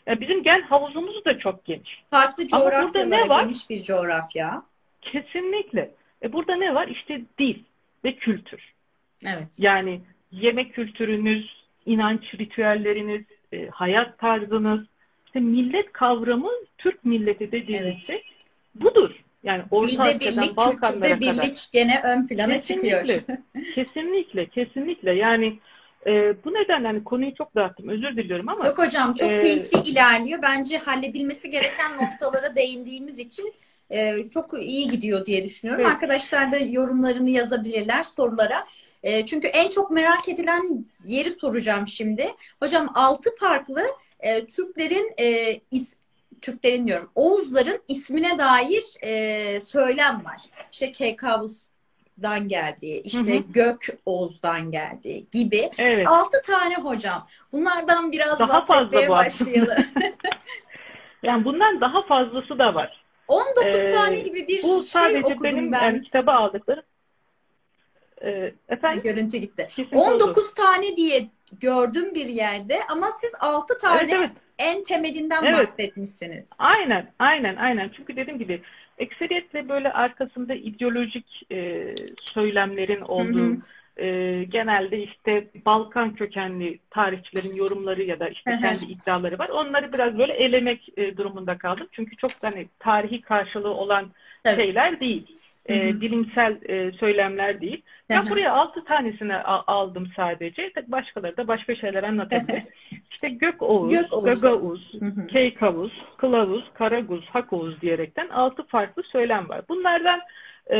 Yani bizim gen havuzumuz da çok geniş. Farklı Ama burada coğrafyalara ne var? geniş bir coğrafya. Kesinlikle. Burada ne var? İşte dil ve kültür. Evet. Yani yemek kültürünüz, inanç ritüelleriniz, hayat tarzınız, işte millet kavramı Türk milleti dediğimiz Evet. şey budur. Yani Orta Dilde Asya'dan birlik, Balkanlara kültürde kadar. birlik gene ön plana çıkıyor. Kesinlikle, kesinlikle, kesinlikle. Yani bu nedenle hani konuyu çok dağıttım. Özür diliyorum ama Yok hocam, çok e, keyifli ilerliyor. Bence halledilmesi gereken noktalara değindiğimiz için çok iyi gidiyor diye düşünüyorum. evet, Arkadaşlar da yorumlarını yazabilirler sorulara. Çünkü en çok merak edilen yeri soracağım şimdi. Hocam 6 farklı Türklerin Türklerin diyorum, Oğuzların ismine dair söylem var. İşte Kekavus'dan geldi, hı işte hı, Gök Oğuz'dan geldi gibi. evet. 6 tane hocam. Bunlardan biraz Daha fazla bahsetmeye bu aslında. başlayalım. Yani bundan daha fazlası da var. 19 tane gibi bir Bu şey sadece okudum benim yani ben. kitaba aldıklarım. Ha, Efendim? görüntü gitti. Kesinti oldu. 19 tane diye gördüm bir yerde ama siz 6 Evet, tane evet. en temelinden Evet. bahsetmişsiniz. Aynen. Çünkü dediğim gibi ekseriyetle böyle arkasında ideolojik söylemlerin Hı hı. olduğu, genelde işte Balkan kökenli tarihçilerin yorumları ya da Hı işte hı. kendi iddiaları var. Onları biraz böyle elemek durumunda kaldım. Çünkü çok hani tarihi karşılığı olan Tabii. şeyler değil. Hı hı. Bilimsel söylemler değil. Hı Ben hı. buraya 6 tanesini aldım sadece. Tabii başkaları da başka şeyler anlatabilir. İşte Gök Gökoğuz, Oğuzları. Gagauz, Hı hı. Keykavuz, Kılavuz, Karaguz, Hakoğuz diyerekten 6 farklı söylem var. Bunlardan e,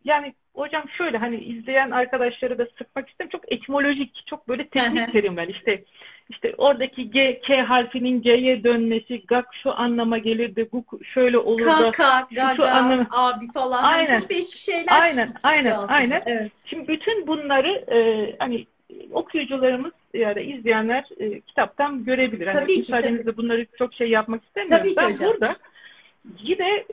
yani hocam şöyle hani izleyen arkadaşları da sıkmak istemiyorum. Çok etimolojik, çok böyle Hı teknik hı. terimler. İşte oradaki K harfinin G'ye dönmesi, gak şu anlama gelirdi, guk şöyle olur da Kaka, şu gaga, anlamı. abi falan. Hani Aynen, çok değişik şeyler aynen, çıkıyor aynen, altında. aynen. Evet. Şimdi bütün bunları hani okuyucularımız ya da izleyenler kitaptan görebilir. Hani Tabii ki, tabii. müsaadenizle bunları çok şey yapmak istemiyorum. Tabii ki Ben hocam. burada yine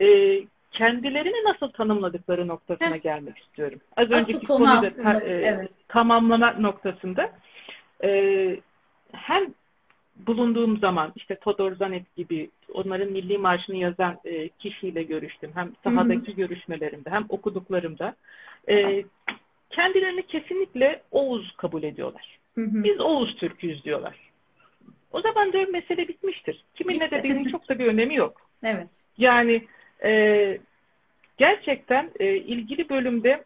kendilerini nasıl tanımladıkları noktasına Heh, gelmek istiyorum. Az asıl önceki konu konuyu da aslında. Evet. tamamlama noktasında e, hem bulunduğum zaman işte Todor Zanet gibi onların milli marşını yazan kişiyle görüştüm. Hem Hı hı. sahadaki görüşmelerimde hem okuduklarımda. E, Kendilerini kesinlikle Oğuz kabul ediyorlar. Hı hı. Biz Oğuz Türk'üz diyorlar. O zaman diyorum mesele bitmiştir. Kimin ne Bitti. dediğinin çok da bir önemi yok. Evet. Yani e, gerçekten ilgili bölümde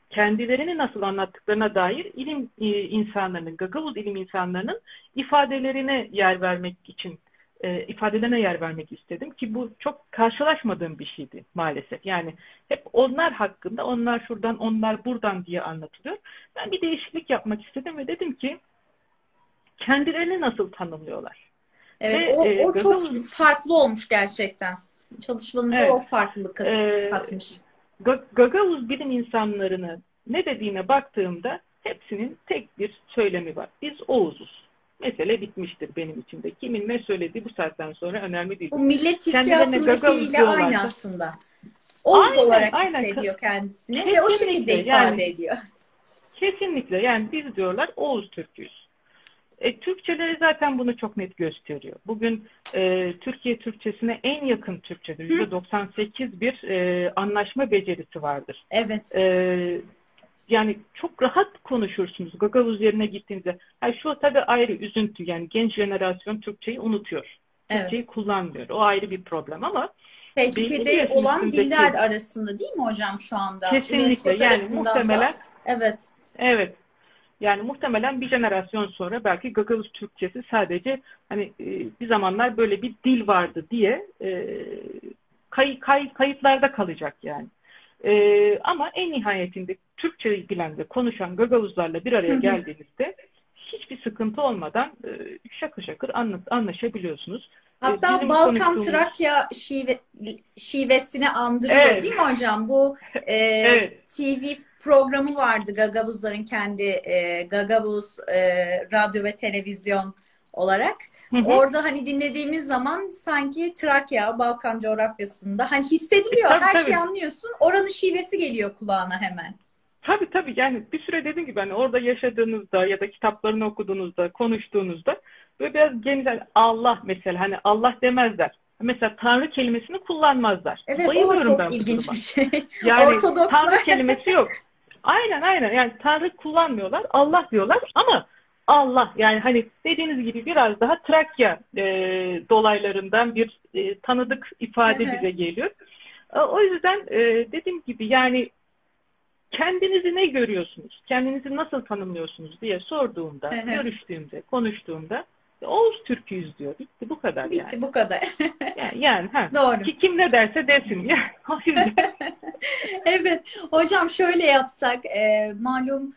kendilerini nasıl anlattıklarına dair ilim insanlarının, Gagavuz ilim insanlarının ifadelerine yer vermek için ifadelerine yer vermek istedim ki bu çok karşılaşmadığım bir şeydi maalesef. Yani hep onlar hakkında, onlar şuradan, onlar buradan diye anlatılıyor. Ben bir değişiklik yapmak istedim ve dedim ki kendilerini nasıl tanımlıyorlar? Evet, Ve o çok Gagavuz, farklı olmuş gerçekten. Çalışmanıza o evet, farklılık e, katmış. Gagavuz bilim insanlarını ne dediğine baktığımda hepsinin tek bir söylemi var. Biz Oğuz'uz. Mesele bitmiştir benim için de. Kimin ne söylediği bu saatten sonra önemli değil. Bu millet Kendilerine Gagavuz hissiyatındakiyle aynı diyorlarsa aslında. Oğuz aynen olarak aynen hissediyor kendisini ve o kesinlikle şekilde ifade yani ediyor. kesinlikle yani biz diyorlar Oğuz Türk'üyüz. Türkçeleri zaten bunu çok net gösteriyor. Bugün Türkiye Türkçesine en yakın Türkçedir. Hı? %98 bir anlaşma becerisi vardır. Evet. Yani çok rahat konuşursunuz Gagavuz yerine gittiğinizde. Yani şu tabii ayrı üzüntü. Yani genç jenerasyon Türkçeyi unutuyor. Evet. Türkçeyi kullanmıyor. O ayrı bir problem ama belli bir Tehlikede yaşın olan diller üstündeki arasında değil mi hocam şu anda? kesinlikle UNESCO yani tarafından da. muhtemelen Evet. evet. Yani muhtemelen bir jenerasyon sonra belki Gagavuz Türkçesi sadece hani bir zamanlar böyle bir dil vardı diye kayıtlarda kalacak yani. Ama en nihayetinde Türkçeyi bilen ve konuşan Gagavuzlarla bir araya geldiğinizde hiçbir sıkıntı olmadan şakır şakır anlaşabiliyorsunuz. Hatta Bizim Balkan konuştuğumuz Trakya şivesini andırıyor evet değil mi hocam? Bu evet TV programı vardı Gagavuzların kendi Gagavuz radyo ve televizyon olarak. hı hı. Orada hani dinlediğimiz zaman sanki Trakya, Balkan coğrafyasında hani hissediliyor. Tabii Her şeyi tabii. anlıyorsun. Oranın şivesi geliyor kulağına hemen. Tabii yani bir süre dediğim gibi hani orada yaşadığınızda ya da kitaplarını okuduğunuzda, konuştuğunuzda böyle biraz genel Allah mesela hani Allah demezler. Mesela Tanrı kelimesini kullanmazlar. Evet, o da Bayılıyorum çok ben bu ilginç bir duruma. şey. Yani Ortodokslar. Tanrı kelimesi yok. Aynen yani Tanrı kullanmıyorlar. Allah diyorlar ama Allah yani hani dediğiniz gibi biraz daha Trakya dolaylarından bir tanıdık ifade bize geliyor. O yüzden dediğim gibi yani kendinizi ne görüyorsunuz? Kendinizi nasıl tanımlıyorsunuz diye sorduğumda, görüştüğümde, konuştuğumda Oğuz Türk'üyüz diyor. Bitti bu kadar yani. Bitti bu kadar. Yani Doğru. ki kim ne derse desin. Yani, o yüzden. Evet. Hocam şöyle yapsak malum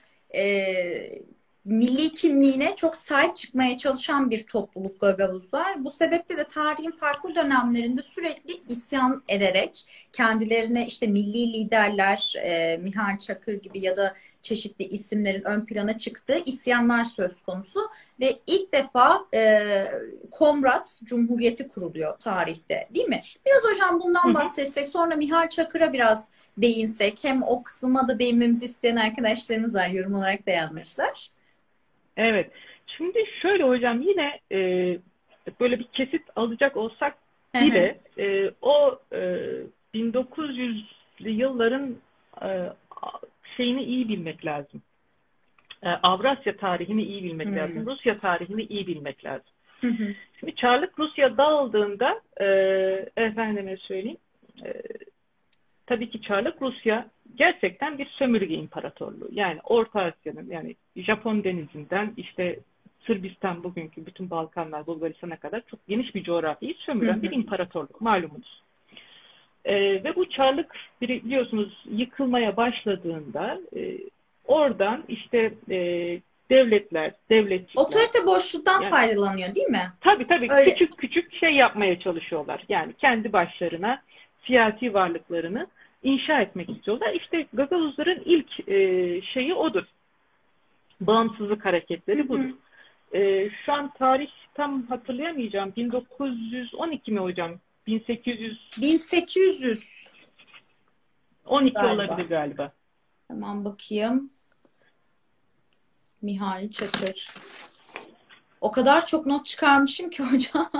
milli kimliğine çok sahip çıkmaya çalışan bir topluluk Gagavuzlar. Bu sebeple de tarihin farklı dönemlerinde sürekli isyan ederek kendilerine işte milli liderler, Mihal Çakır gibi ya da çeşitli isimlerin ön plana çıktığı isyanlar söz konusu ve ilk defa Komrat Cumhuriyeti kuruluyor tarihte, değil mi? Biraz hocam bundan bahsetsek, sonra Mihal Çakır'a biraz değinsek, hem o kısma da değinmemizi isteyen arkadaşlarımız var, yorum olarak da yazmışlar. Evet. Şimdi şöyle hocam yine böyle bir kesit alacak olsak bile o 1900'lü yılların şeyini iyi bilmek lazım. Avrasya tarihini iyi bilmek lazım. Rusya tarihini iyi bilmek lazım. Şimdi Çarlık Rusya dağıldığında efendime söyleyeyim tabii ki Çarlık Rusya gerçekten bir sömürge imparatorluğu. Yani Orta Asya'nın yani Japon denizinden işte Sırbistan bugünkü bütün Balkanlar, Bulgaristan'a kadar çok geniş bir coğrafyayı sömüren bir imparatorluk malumunuz. Ve bu Çarlık biliyorsunuz yıkılmaya başladığında oradan işte devletçikler. Otorite boşluktan yani, faydalanıyor değil mi? Tabii Öyle. küçük şey yapmaya çalışıyorlar. Yani kendi başlarına siyasi varlıklarını inşa etmek istiyorlar. İşte Gagavuzların ilk şeyi odur. Bağımsızlık hareketleri budur. Şu an tarih tam hatırlayamayacağım. 1912 mi hocam? 1800 12 galiba. olabilir galiba. Hemen bakayım. Mihal Çakır. O kadar çok not çıkarmışım ki hocam.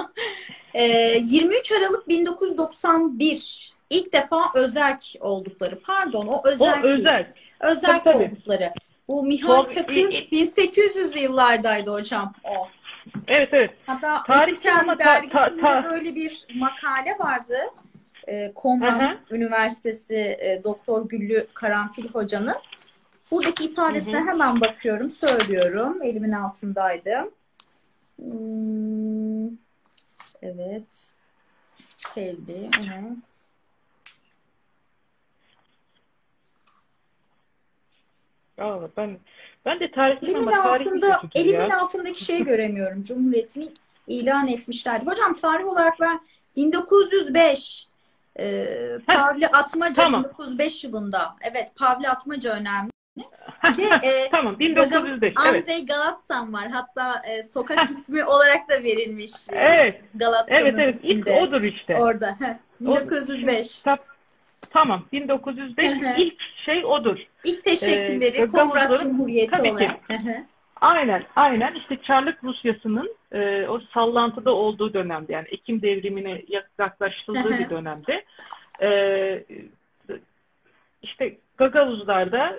23 Aralık 1991 ilk defa özerk oldukları. Pardon, o özerk O değil. özel. Özerk Tabii. oldukları. Bu Mihal Çakır 1800'lü yıllardaydı hocam o. Evet. Hatta Tarihçi ama Ötüken dergisinde böyle bir makale vardı. Komrat Üniversitesi Doktor Güllü Karanfil Hoca'nın. Buradaki ifadesine hemen bakıyorum, söylüyorum. Elimin altındaydı. Evet. Evli. Aha. Ben de tarihçiyim ama tarih bir kötüdür Elimin ya. altındaki şeyi göremiyorum. Cumhuriyetini ilan etmişlerdi. Hocam tarih olarak ben 1905 Heh, Pavli Atmaca tamam. 1905 yılında. Evet, Pavli Atmaca önemli. Bir de Tamam, Gagav 1905. Evet. Andrei Galatsan var. Hatta sokak ismi olarak da verilmiş. Evet. Evet, Galatsa'nın evet. ismi İlk de odur işte. orada. O, şimdi 1905. tamam. 1905 ilk şey odur. İlk teşekkürleri Komrat Gagavuzların Cumhuriyeti tabii ki. olarak. Aynen işte Çarlık Rusyası'nın o sallantıda olduğu dönemde, yani Ekim devrimine yaklaştırıldığı bir dönemde e, işte Gagavuzlar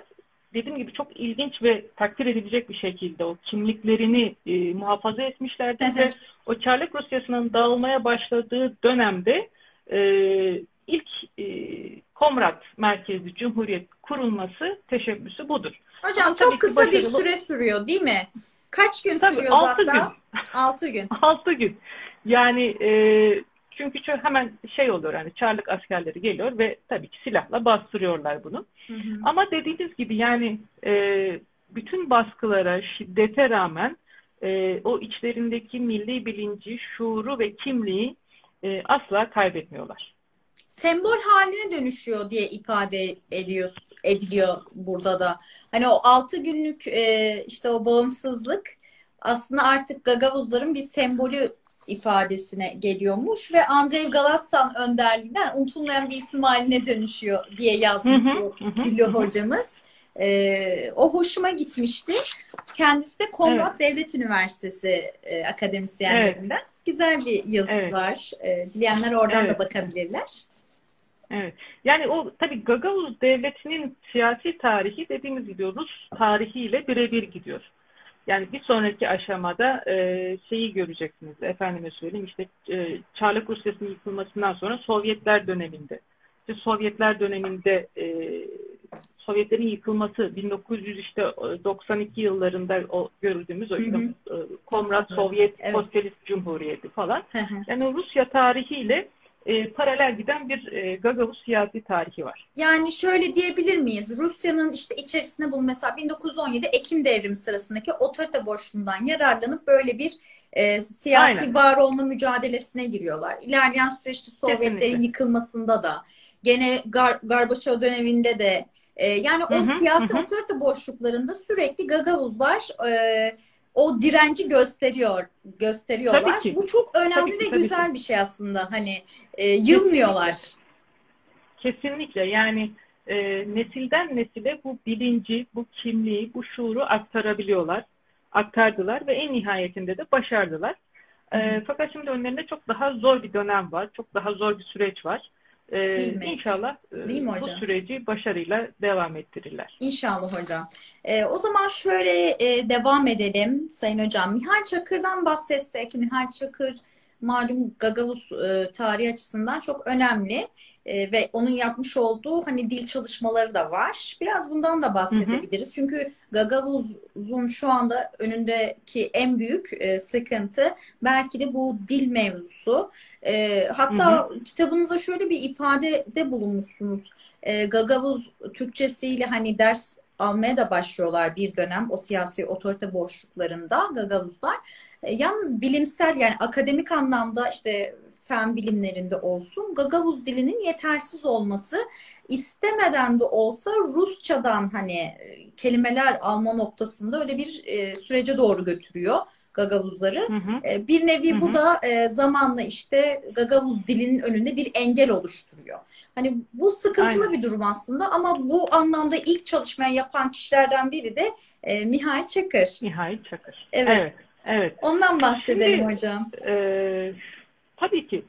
dediğim gibi çok ilginç ve takdir edilecek bir şekilde o kimliklerini muhafaza etmişlerdir ve o Çarlık Rusyası'nın dağılmaya başladığı dönemde e, ilk Komrat merkezli cumhuriyet kurulması teşebbüsü budur. Hocam Ama çok tabii ki kısa bir başarılı. süre sürüyor değil mi? Kaç gün Tabii sürüyordu 6 gün. hatta? 6 gün. 6 gün. Yani çünkü hemen şey oluyor, yani Çarlık askerleri geliyor ve tabii ki silahla bastırıyorlar bunu. Hı hı. Ama dediğiniz gibi yani bütün baskılara, şiddete rağmen o içlerindeki milli bilinci, şuuru ve kimliği asla kaybetmiyorlar. Sembol haline dönüşüyor diye ifade ediliyor burada da. Hani o 6 günlük işte o bağımsızlık aslında artık Gagavuzların bir sembolü ifadesine geliyormuş ve Andrei Galatsan önderliğinden unutulmayan bir isim haline dönüşüyor diye Hı yazmış hı, bu hı hı, Güllü hı hı. hocamız. O hoşuma gitmişti. Kendisi de Evet, Komrat Devlet Üniversitesi evet, akademisyenlerinden. Güzel bir yazısı evet, var. Dileyenler oradan da evet. bakabilirler. Evet. Yani o tabii Gagavuz Devleti'nin siyasi tarihi dediğimiz gibi Rus tarihiyle birebir gidiyor. Yani bir sonraki aşamada şeyi göreceksiniz. Efendime söyleyeyim, işte Çarlık Rusyası'nın yıkılmasından sonra Sovyetler döneminde. İşte Sovyetler döneminde Sovyetlerin yıkılması 1992 yıllarında o gördüğümüz o Hı işte hı. Komrat 90'lar. Sovyet Evet. Sosyalist Cumhuriyeti falan. Hı hı. Yani o Rusya tarihiyle paralel giden bir Gagavuz siyasi tarihi var. Yani şöyle diyebilir miyiz? Rusya'nın işte içerisinde bu mesela 1917 Ekim devrimi sırasındaki otorite boşluğundan yararlanıp böyle bir Aynen. siyasi var olma mücadelesine giriyorlar. İlerleyen süreçte Sovyetlerin Kesinlikle. yıkılmasında da gene Gorbaçov döneminde de yani Hı o hı, hı siyasi hı. otorite boşluklarında sürekli Gagavuzlar o direnci Tabii gösteriyorlar. ki. Bu çok Tabii önemli ki, ve tabii ki. güzel bir şey aslında. Hani yılmıyorlar. Kesinlikle. Kesinlikle. Yani nesilden nesile bu bilinci, bu kimliği, bu şuuru aktarabiliyorlar. Aktardılar ve en nihayetinde de başardılar. Hı hı. Fakat şimdi önlerinde çok daha zor bir dönem var. Çok daha zor bir süreç var. Değil mi? İnşallah Değil mi bu hocam? süreci başarıyla devam ettirirler. İnşallah hocam. O zaman şöyle devam edelim Sayın Hocam. Mihal Çakır'dan bahsetsek. Mihal Çakır malum Gagavuz tarihi açısından çok önemli. Ve onun yapmış olduğu hani dil çalışmaları da var. Biraz bundan da Hı hı, bahsedebiliriz. Çünkü Gagavuz'un şu anda önündeki en büyük sıkıntı belki de bu dil mevzusu. hı hı. Hatta kitabınızda şöyle bir ifadede bulunmuşsunuz. Gagavuz Türkçesiyle hani ders almaya da başlıyorlar bir dönem o siyasi otorite boşluklarında Gagavuzlar. Yalnız bilimsel yani akademik anlamda işte fen bilimlerinde olsun Gagavuz dilinin yetersiz olması istemeden de olsa Rusçadan hani kelimeler alma noktasında öyle bir sürece doğru götürüyor Gagavuzları. Hı hı. Bir Hı nevi bu hı. da zamanla işte Gagavuz dilinin önünde bir engel oluşturuyor. Hani bu sıkıntılı Aynen. bir durum aslında ama bu anlamda ilk çalışmayı yapan kişilerden biri de Mihail Çakır. Nihai Çakır. Evet. Evet. Evet. Ondan bahsedelim Şimdi hocam. tabii ki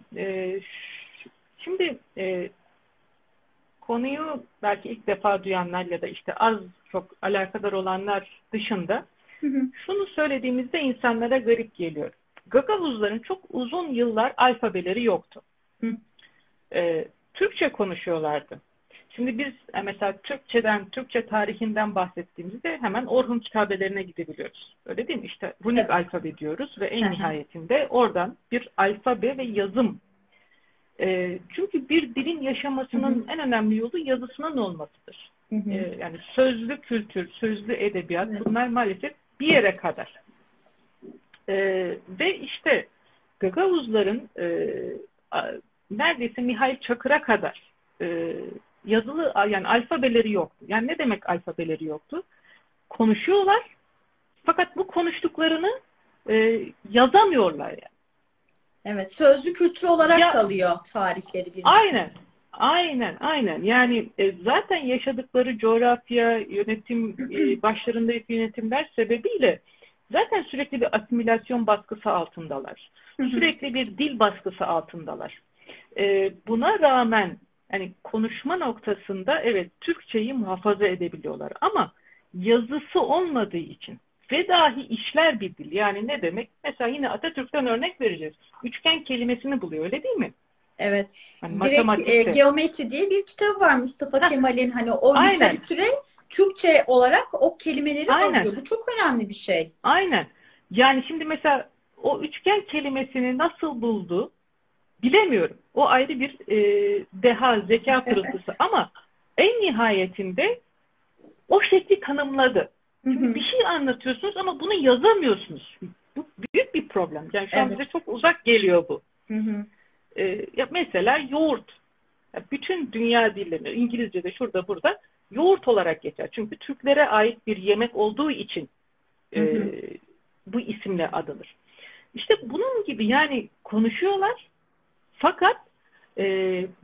şimdi konuyu belki ilk defa duyanlar ya da işte az çok alakadar olanlar dışında Hı hı, şunu söylediğimizde insanlara garip geliyor. Gagavuzların çok uzun yıllar alfabeleri yoktu. hı Türkçe konuşuyorlardı. Şimdi biz mesela Türkçe tarihinden bahsettiğimizde hemen Orhun kitabelerine gidebiliyoruz. Öyle değil mi? İşte runik Evet. alfabe diyoruz ve en Hı hı. nihayetinde oradan bir alfabe ve yazım. Çünkü bir dilin Hı hı. yaşamasının en önemli yolu yazısının olmasıdır. Hı hı. Yani sözlü kültür, sözlü edebiyat Evet. bunlar maalesef bir yere kadar. Ve işte Gagavuzların neredeyse Mihail Çakır'a kadar yazılı yani alfabeleri yoktu. Yani ne demek alfabeleri yoktu? Konuşuyorlar fakat bu konuştuklarını yazamıyorlar yani. Evet. Sözlü kültür olarak Ya kalıyor tarihleri bir nevi. aynen. Aynen. Yani zaten yaşadıkları coğrafya, yönetim, başlarındaki yönetimler sebebiyle zaten sürekli bir asimilasyon baskısı altındalar. Hı hı. Sürekli bir dil baskısı altındalar. Buna rağmen hani konuşma noktasında evet Türkçeyi muhafaza edebiliyorlar ama yazısı olmadığı için ve dahi işler bir dil. Yani ne demek? Mesela yine Atatürk'ten örnek vereceğiz. Üçgen kelimesini buluyor öyle değil mi? Evet. Hani Direkt matematikte. Geometri diye bir kitabı var Mustafa Heh, Kemal'in, hani o aynen, literatüre Türkçe olarak o kelimeleri aynen, alıyor. Bu çok önemli bir şey. aynen. Yani şimdi mesela o üçgen kelimesini nasıl buldu bilemiyorum. O ayrı bir deha, zeka pırıltısı ama en nihayetinde o şekli tanımladı. Hı Çünkü hı. bir şey anlatıyorsunuz ama bunu yazamıyorsunuz. Bu büyük bir problem. Yani şu an bize Evet. çok uzak geliyor bu. Hı hı. Ya mesela yoğurt. Ya bütün dünya dillerinde, İngilizce'de şurada burada yoğurt olarak geçer. Çünkü Türklere ait bir yemek olduğu için Hı hı. bu isimle adılır. İşte bunun gibi yani konuşuyorlar fakat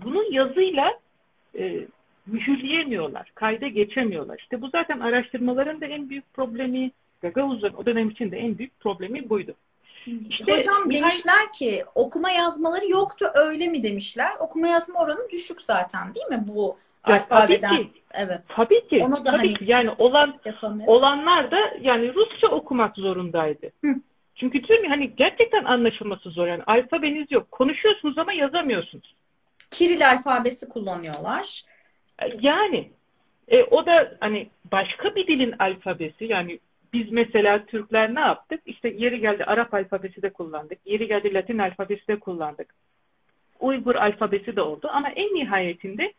bunu yazıyla mühürleyemiyorlar, kayda geçemiyorlar. İşte bu zaten araştırmaların da en büyük problemi, Gagavuz'un o dönem için de en büyük problemi buydu. İşte Hocam Mihail, demişler ki okuma yazmaları yoktu, öyle mi demişler? Okuma yazma oranı düşük zaten, değil mi bu ya tabii alfabeden? ki, Evet. tabii ki, Ona da tabii hani ki yani yapalım. olanlar da yani Rusça okumak zorundaydı. Hı. Çünkü diyorum ya hani gerçekten anlaşılması zor. Yani alfabeniz yok. Konuşuyorsunuz ama yazamıyorsunuz. Kiril alfabesi kullanıyorlar. Yani o da hani başka bir dilin alfabesi. Yani biz mesela Türkler ne yaptık? İşte yeri geldi Arap alfabesi de kullandık. Yeri geldi Latin alfabesi de kullandık. Uygur alfabesi de oldu. Ama en nihayetinde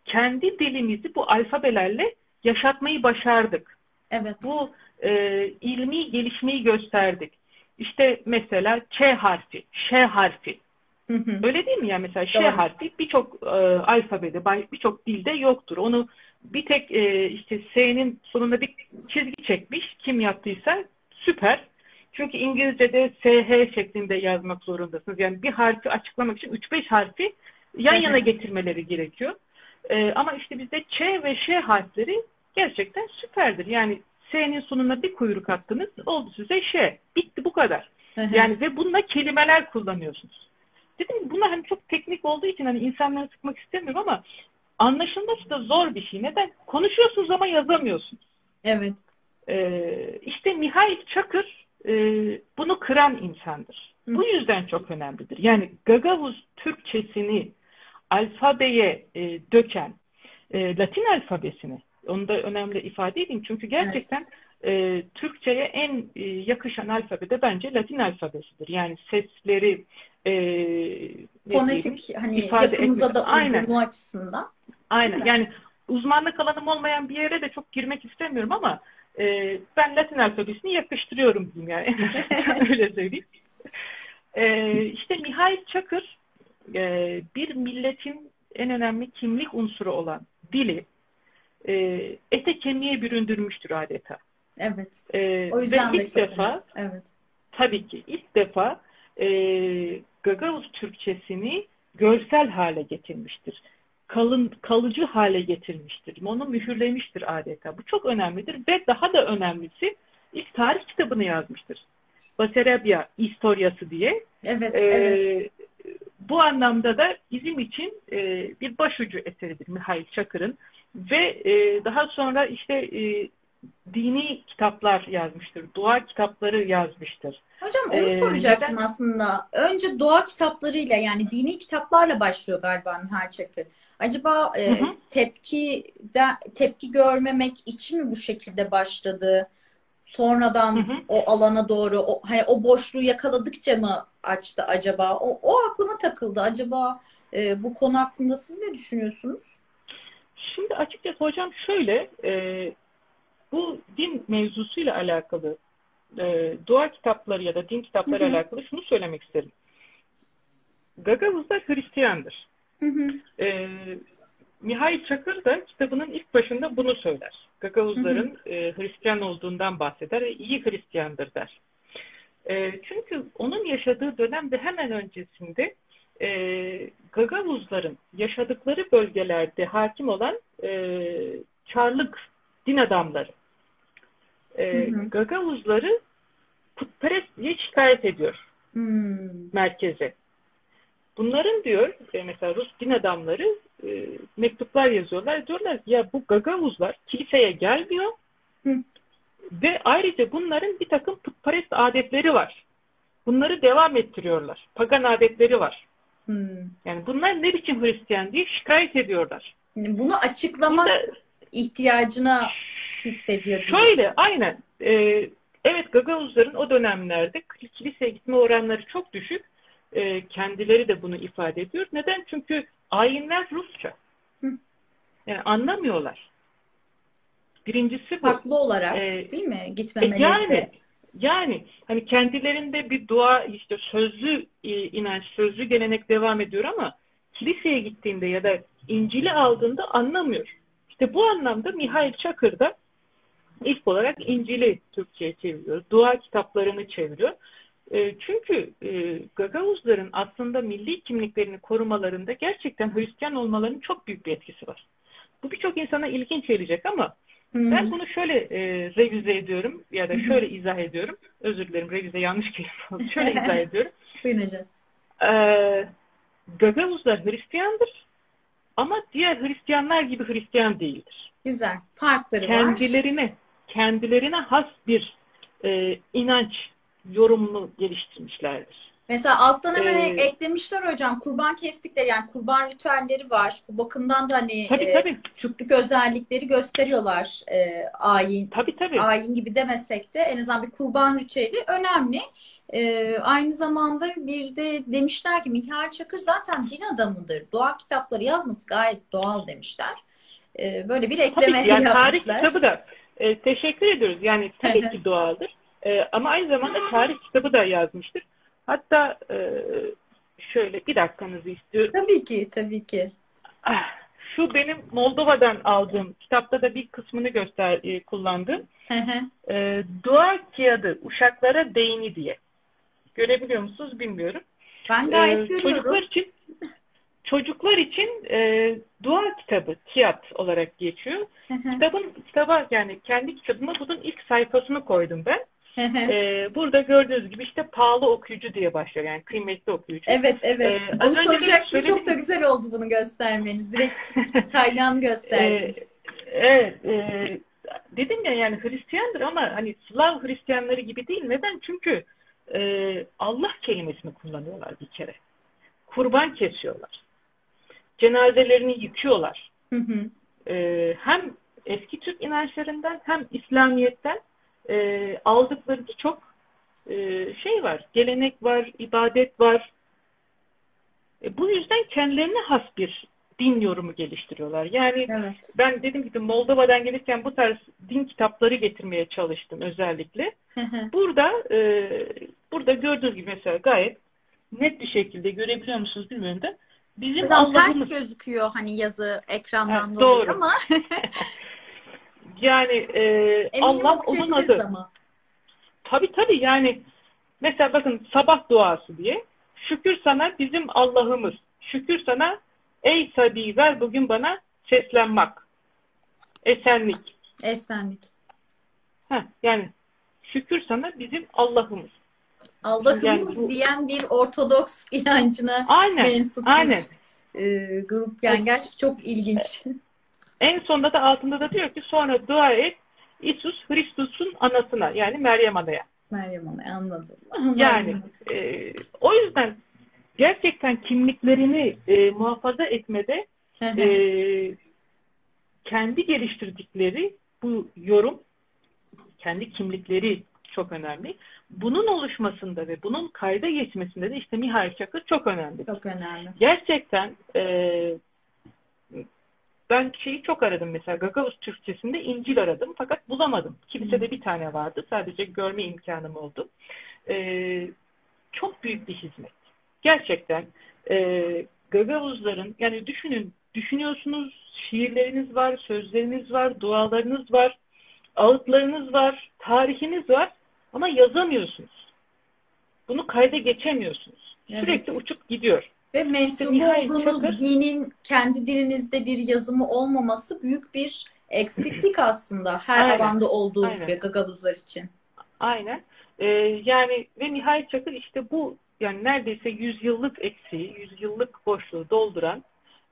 kendi dilimizi bu alfabelerle yaşatmayı başardık. Evet. Bu ilmi gelişmeyi gösterdik. İşte mesela Ç harfi, Ş harfi. Hı hı. Öyle değil mi? Yani mesela Ş Doğru. harfi birçok alfabede, birçok dilde yoktur. Onu bir tek işte S'nin sonunda bir çizgi çekmiş. Kim yaptıysa süper. Çünkü İngilizce'de SH şeklinde yazmak zorundasınız. Yani bir harfi açıklamak için 3-5 harfi yan Hı yana hı. getirmeleri gerekiyor. Ama işte bizde Ç ve Ş harfleri gerçekten süperdir. Yani S'nin sonuna bir kuyruk attınız, oldu size Ş. Bitti bu kadar. Hı hı. Yani ve bununla kelimeler kullanıyorsunuz. Dedim bunlar hani çok teknik olduğu için hani insanları sıkmak istemiyorum ama anlaşılması da zor bir şey. Neden? Konuşuyorsunuz ama yazamıyorsunuz. Evet. İşte Mihail Çakır bunu kıran insandır. Hı. Bu yüzden çok önemlidir. Yani Gagavuz Türkçesini alfabeye döken Latin alfabesini, onu da önemli ifade edeyim. Çünkü Evet. gerçekten Türkçe'ye en yakışan alfabe de bence Latin alfabesidir. Yani sesleri e, ne diyelim Fonetik hani ifade etmesi. yapımıza da Aynen, uygunluğu açısından, değil aynen. mi? Yani uzmanlık alanım olmayan bir yere de çok girmek istemiyorum ama ben Latin alfabesini yakıştırıyorum diyeyim yani. Öyle söyleyeyim. İşte Mihail Çakır bir milletin en önemli kimlik unsuru olan dili ete kemiğe büründürmüştür adeta. Evet. E, O ve yüzden de ilk çok önemli. defa Evet. tabii ki ilk defa Gagavuz Türkçesini görsel hale getirmiştir. Kalıcı hale getirmiştir. Onu mühürlemiştir adeta. Bu çok önemlidir ve daha da önemlisi ilk tarih kitabını yazmıştır. Basarabya İstoryası diye. Evet. Evet. E, Bu anlamda da bizim için bir başucu eseridir Mihail Çakır'ın ve daha sonra işte dini kitaplar yazmıştır. Dua kitapları yazmıştır. Hocam onu soracaktım Neden? aslında. Önce doğa kitaplarıyla yani dini kitaplarla başlıyor galiba Mihail Çakır. Acaba Hı hı, tepki görmemek için mi bu şekilde başladı? hı Sonradan hı. o alana doğru hani o boşluğu yakaladıkça mı açtı acaba? O aklıma takıldı. Acaba bu konu hakkında siz ne düşünüyorsunuz? Şimdi açıkçası hocam şöyle, bu din mevzusuyla alakalı, dua kitapları ya da din Hı kitapları hı, alakalı şunu söylemek isterim. Gagavuzlar Hristiyandır. hı hı, E, Mihail Çakır da kitabının ilk başında bunu söyler. hı hı, Gagavuzların Hristiyan olduğundan bahseder ve iyi Hristiyandır der. Çünkü onun yaşadığı dönemde hemen öncesinde Gagavuzların yaşadıkları bölgelerde hakim olan Çarlık din adamları hı hı. Gagavuzları putperest diye şikayet ediyor Hmm, merkeze. Bunların diyor mesela Rus din adamları mektuplar yazıyorlar. Diyorlar ki ya bu Gagavuzlar kiliseye gelmiyor hı, ve ayrıca bunların bir takım putperest adetleri var. Bunları devam ettiriyorlar. Pagan adetleri var. hı. Yani bunlar ne biçim Hristiyan diye şikayet ediyorlar. Yani bunu açıklamak Burada ihtiyacına hissediyor diyeyim. şöyle aynen evet Gagavuzların o dönemlerde kiliseye gitme oranları çok düşük. Kendileri de bunu ifade ediyor. Neden? Çünkü ayinler Rusça. Hı. Yani anlamıyorlar. Birincisi bu. Haklı olarak E, değil mi gitmemeleri yani de? yani hani kendilerinde bir dua işte sözlü inanç, sözlü gelenek devam ediyor ama kiliseye gittiğinde ya da İncil'i aldığında anlamıyor. İşte bu anlamda Mihail Çakır da ilk olarak İncil'i Türkçe'ye çeviriyor. Dua kitaplarını çeviriyor. Çünkü Gagavuzların aslında milli kimliklerini korumalarında gerçekten Hristiyan olmalarının çok büyük bir etkisi var. Bu birçok insana ilginç gelecek ama Hı hı, ben bunu şöyle revize ediyorum ya hı da hı. şöyle izah ediyorum. Özür dilerim revize yanlış kelime oldu. Şöyle izah ediyorum. Buyurun hocam. Ee, Gagavuzlar Hristiyandır ama diğer Hristiyanlar gibi Hristiyan değildir. Güzel. Farkları var. Kendilerine has bir inanç yorumunu geliştirmişlerdir. Mesela alttan hemen E, eklemişler hocam. Kurban kestikleri yani kurban ritüelleri var. Bu bakımdan da hani tabii tabii, Türklük özellikleri gösteriyorlar. tabii tabii. Ayin gibi demesek de en azından bir kurban ritüeli önemli. Aynı zamanda bir de demişler ki Mihail Çakır zaten din adamıdır. Doğa kitapları yazması gayet doğal demişler. Böyle bir Tabii ekleme ki yani tarih yapmışlar. kitabı da teşekkür ediyoruz. Yani tabii ki doğaldır. Ama aynı zamanda tarih kitabı da yazmıştır. Hatta şöyle bir dakikanızı istiyorum. Tabii ki, tabii ki. Ah, şu benim Moldova'dan aldığım kitapta da bir kısmını kullandım. Dua kağıdı uşaklara değini diye. Görebiliyor musunuz bilmiyorum. Ben gayet Çocuklar görüyorum. için dua kitabı, kağıt olarak geçiyor. Kitaba yani kendi kitabıma bunun ilk sayfasını koydum ben. Burada gördüğünüz gibi işte pahalı okuyucu diye başlıyor. Yani kıymetli okuyucu. Evet, evet. Onu Az önce de soracaktım. Çok da söylediğim güzel oldu bunu göstermeniz. Direkt kaynağını e, gösterdiniz. evet, dedim ya yani Hristiyandır ama hani Slav Hristiyanları gibi değil. Neden? Çünkü Allah kelimesini kullanıyorlar bir kere. Kurban kesiyorlar. Cenazelerini yıkıyorlar. Hı hı. Hem eski Türk inançlarından hem İslamiyet'ten aldıkları birçok şey var. Gelenek var, ibadet var. Bu yüzden kendilerine has bir din yorumu geliştiriyorlar. Yani Evet. ben dediğim gibi Moldova'dan gelirken bu tarz din kitapları getirmeye çalıştım özellikle. Hı hı. Burada gördüğünüz gibi mesela gayet net bir şekilde görebiliyor musunuz bilmiyorum da bizim Hocam ters Allah'ımız. gözüküyor hani yazı Ha, ekrandan dolayı doğru. ama Yani eminim Allah onun okuyabiliriz adı. ama. Tabii tabii yani mesela bakın sabah duası diye. Şükür sana bizim Allah'ımız. Şükür sana ey Sadi ver bugün bana seslenmek. Esenlik. Esenlik. Yani şükür sana bizim Allah'ımız. Şimdi yani Allah'ımız bu diyen bir Ortodoks inancına aynen mensup bir aynen. grup. Yani gerçekten çok ilginç. En sonunda da altında da diyor ki sonra dua et Isus Christus'un anasına, yani Meryem Ana'ya. Meryem Ana, anladım. Yani o yüzden gerçekten kimliklerini muhafaza etmede kendi geliştirdikleri bu yorum, kendi kimlikleri çok önemli. Bunun oluşmasında ve bunun kayda geçmesinde de işte Mihail Çakır çok önemli. Çok önemli. Gerçekten ben şeyi çok aradım mesela, Gagavuz Türkçesinde İncil aradım fakat bulamadım. Kilisede bir tane vardı. Sadece görme imkanım oldu. Çok büyük bir hizmet. Gerçekten Gagavuzların, yani düşünüyorsunuz, şiirleriniz var, sözleriniz var, dualarınız var, ağıtlarınız var, tarihiniz var ama yazamıyorsunuz. Bunu kayda geçemiyorsunuz. Evet. Sürekli uçup gidiyor. Ve mensubu olduğunuz dinin kendi dilinizde bir yazımı olmaması büyük bir eksiklik aslında. Her alanda olduğu gibi Gagavuzlar için. Aynen. Yani ve Mihail Çakır işte bu, yani neredeyse 100 yıllık eksiği, 100 yıllık boşluğu dolduran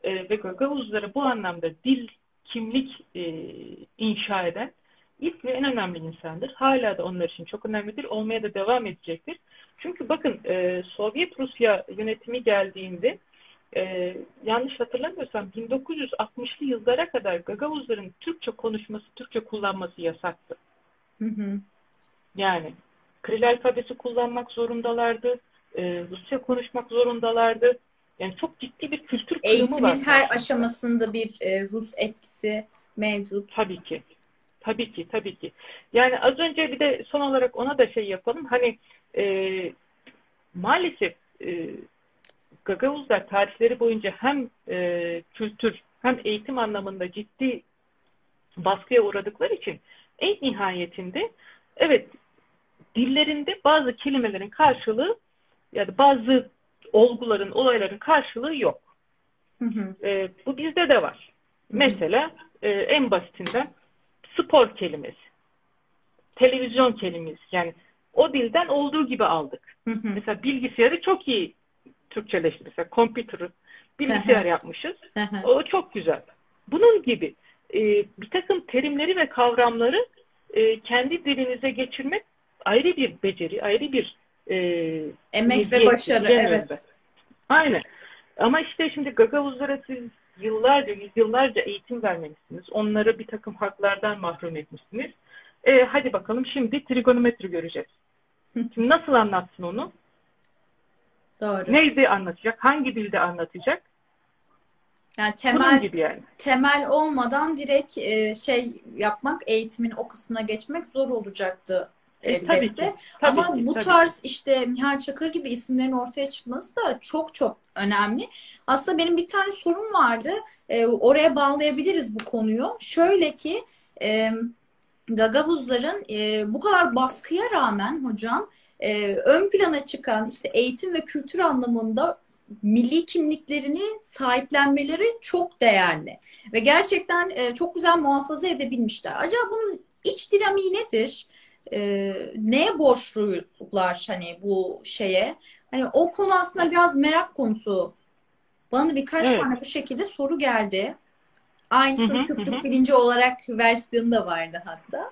ve Gagavuzlara bu anlamda dil, kimlik inşa eden ilk ve en önemli insandır. Hala da onlar için çok önemlidir. Olmaya da devam edecektir. Çünkü bakın Sovyet Rusya yönetimi geldiğinde yanlış hatırlamıyorsam 1960'lı yıllara kadar Gagavuzların Türkçe konuşması, Türkçe kullanması yasaktı. Yani Kiril alfabesi kullanmak zorundalardı. Rusça konuşmak zorundalardı. Yani çok ciddi bir kültür kırımı var. Eğitimin her aşamasında bir Rus etkisi mevcut. Tabii ki. Tabii ki, tabii ki. Yani az önce bir de son olarak ona da şey yapalım. Hani maalesef Gagavuzlar tarihleri boyunca hem kültür hem eğitim anlamında ciddi baskıya uğradıkları için en nihayetinde evet, dillerinde bazı kelimelerin karşılığı ya da bazı olguların, olayların karşılığı yok. Bu bizde de var. Mesela en basitinden spor kelimesi, televizyon kelimesi, yani o dilden olduğu gibi aldık. Mesela bilgisayarı çok iyi Türkçeleşti. Mesela computer'ı bilgisayar yapmışız. O çok güzel. Bunun gibi bir takım terimleri ve kavramları kendi dilinize geçirmek ayrı bir beceri, ayrı bir emek ve başarı. Evet. Aynen. Ama işte şimdi Gagavuzlara siz yıllarca, yüzyıllarca eğitim vermemişsiniz. Onları bir takım haklardan mahrum etmişsiniz. Hadi bakalım şimdi trigonometri göreceğiz. Şimdi nasıl anlatsın onu? Doğru. Neydi anlatacak? Hangi dilde anlatacak? Yani temel olmadan direkt şey yapmak, eğitimin o kısmına geçmek zor olacaktı elbette. Tabii ki, ama bu tarz işte Mihail Çakır gibi isimlerin ortaya çıkması da çok çok önemli. Aslında benim bir tane sorum vardı. Oraya bağlayabiliriz bu konuyu. Şöyle ki Gagavuzların bu kadar baskıya rağmen hocam ön plana çıkan işte eğitim ve kültür anlamında milli kimliklerini sahiplenmeleri çok değerli. Ve gerçekten çok güzel muhafaza edebilmişler. Acaba bunun iç dinamiği nedir? Neye borçlular hani bu şeye? Hani o konu aslında biraz merak konusu. Bana da birkaç tane bu şekilde soru geldi. Aynısının Kürtlük bilinci olarak versiyonu da vardı hatta.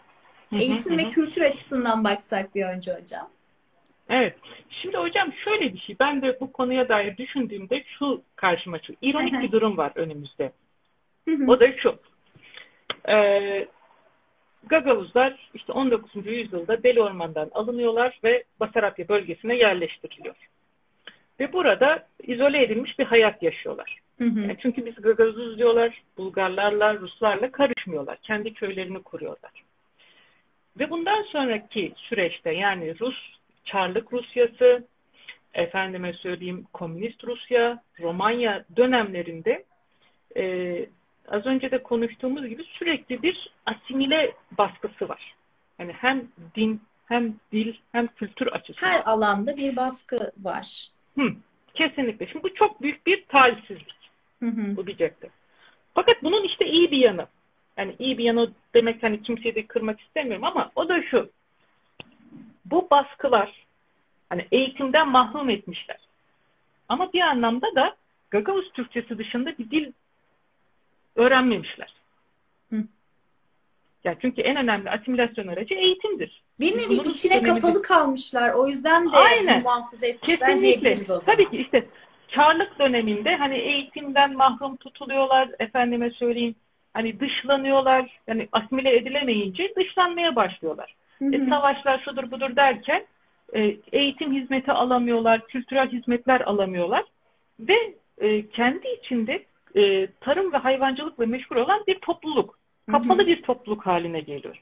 Eğitim ve kültür açısından baksak bir önce hocam. Evet. Şimdi hocam şöyle bir şey. Ben de bu konuya dair düşündüğümde şu karşıma çıkıyor. İronik bir durum var önümüzde. O da şu. Gagavuzlar işte 19. yüzyılda Deli Orman'dan alınıyorlar ve Basarabya bölgesine yerleştiriliyor. Ve burada izole edilmiş bir hayat yaşıyorlar. Yani çünkü biz Gagavuz diyorlar, Bulgarlarla, Ruslarla karışmıyorlar. Kendi köylerini kuruyorlar. Ve bundan sonraki süreçte yani Çarlık Rusyası, efendime söyleyeyim Komünist Rusya, Romanya dönemlerinde az önce de konuştuğumuz gibi sürekli bir asimile baskısı var. Yani hem din, hem dil, hem kültür açısından. Her alanda bir baskı var. Kesinlikle. Şimdi bu çok büyük bir talihsizlik. Bu bir cepte. Fakat bunun işte iyi bir yanı. Yani iyi bir yanı demek hani kimseyi de kırmak istemiyorum ama o da şu. Bu baskılar hani eğitimden mahrum etmişler. Ama bir anlamda da Gagavuz Türkçesi dışında bir dil öğrenmemişler. Yani çünkü en önemli asimilasyon aracı eğitimdir. Bir nevi Bunun içine döneminde kapalı kalmışlar. O yüzden de bunu aynen, muhafaza etmişler kesinlikle. diyebiliriz o Tabii zaman. ki işte Çarlık döneminde hani eğitimden mahrum tutuluyorlar, efendime söyleyeyim, hani dışlanıyorlar, yani asimile edilemeyince dışlanmaya başlıyorlar. Hı hı. Savaşlar şudur budur derken eğitim hizmeti alamıyorlar, kültürel hizmetler alamıyorlar ve kendi içinde tarım ve hayvancılıkla meşgul olan bir topluluk, Hı hı. kapalı bir topluluk haline geliyor.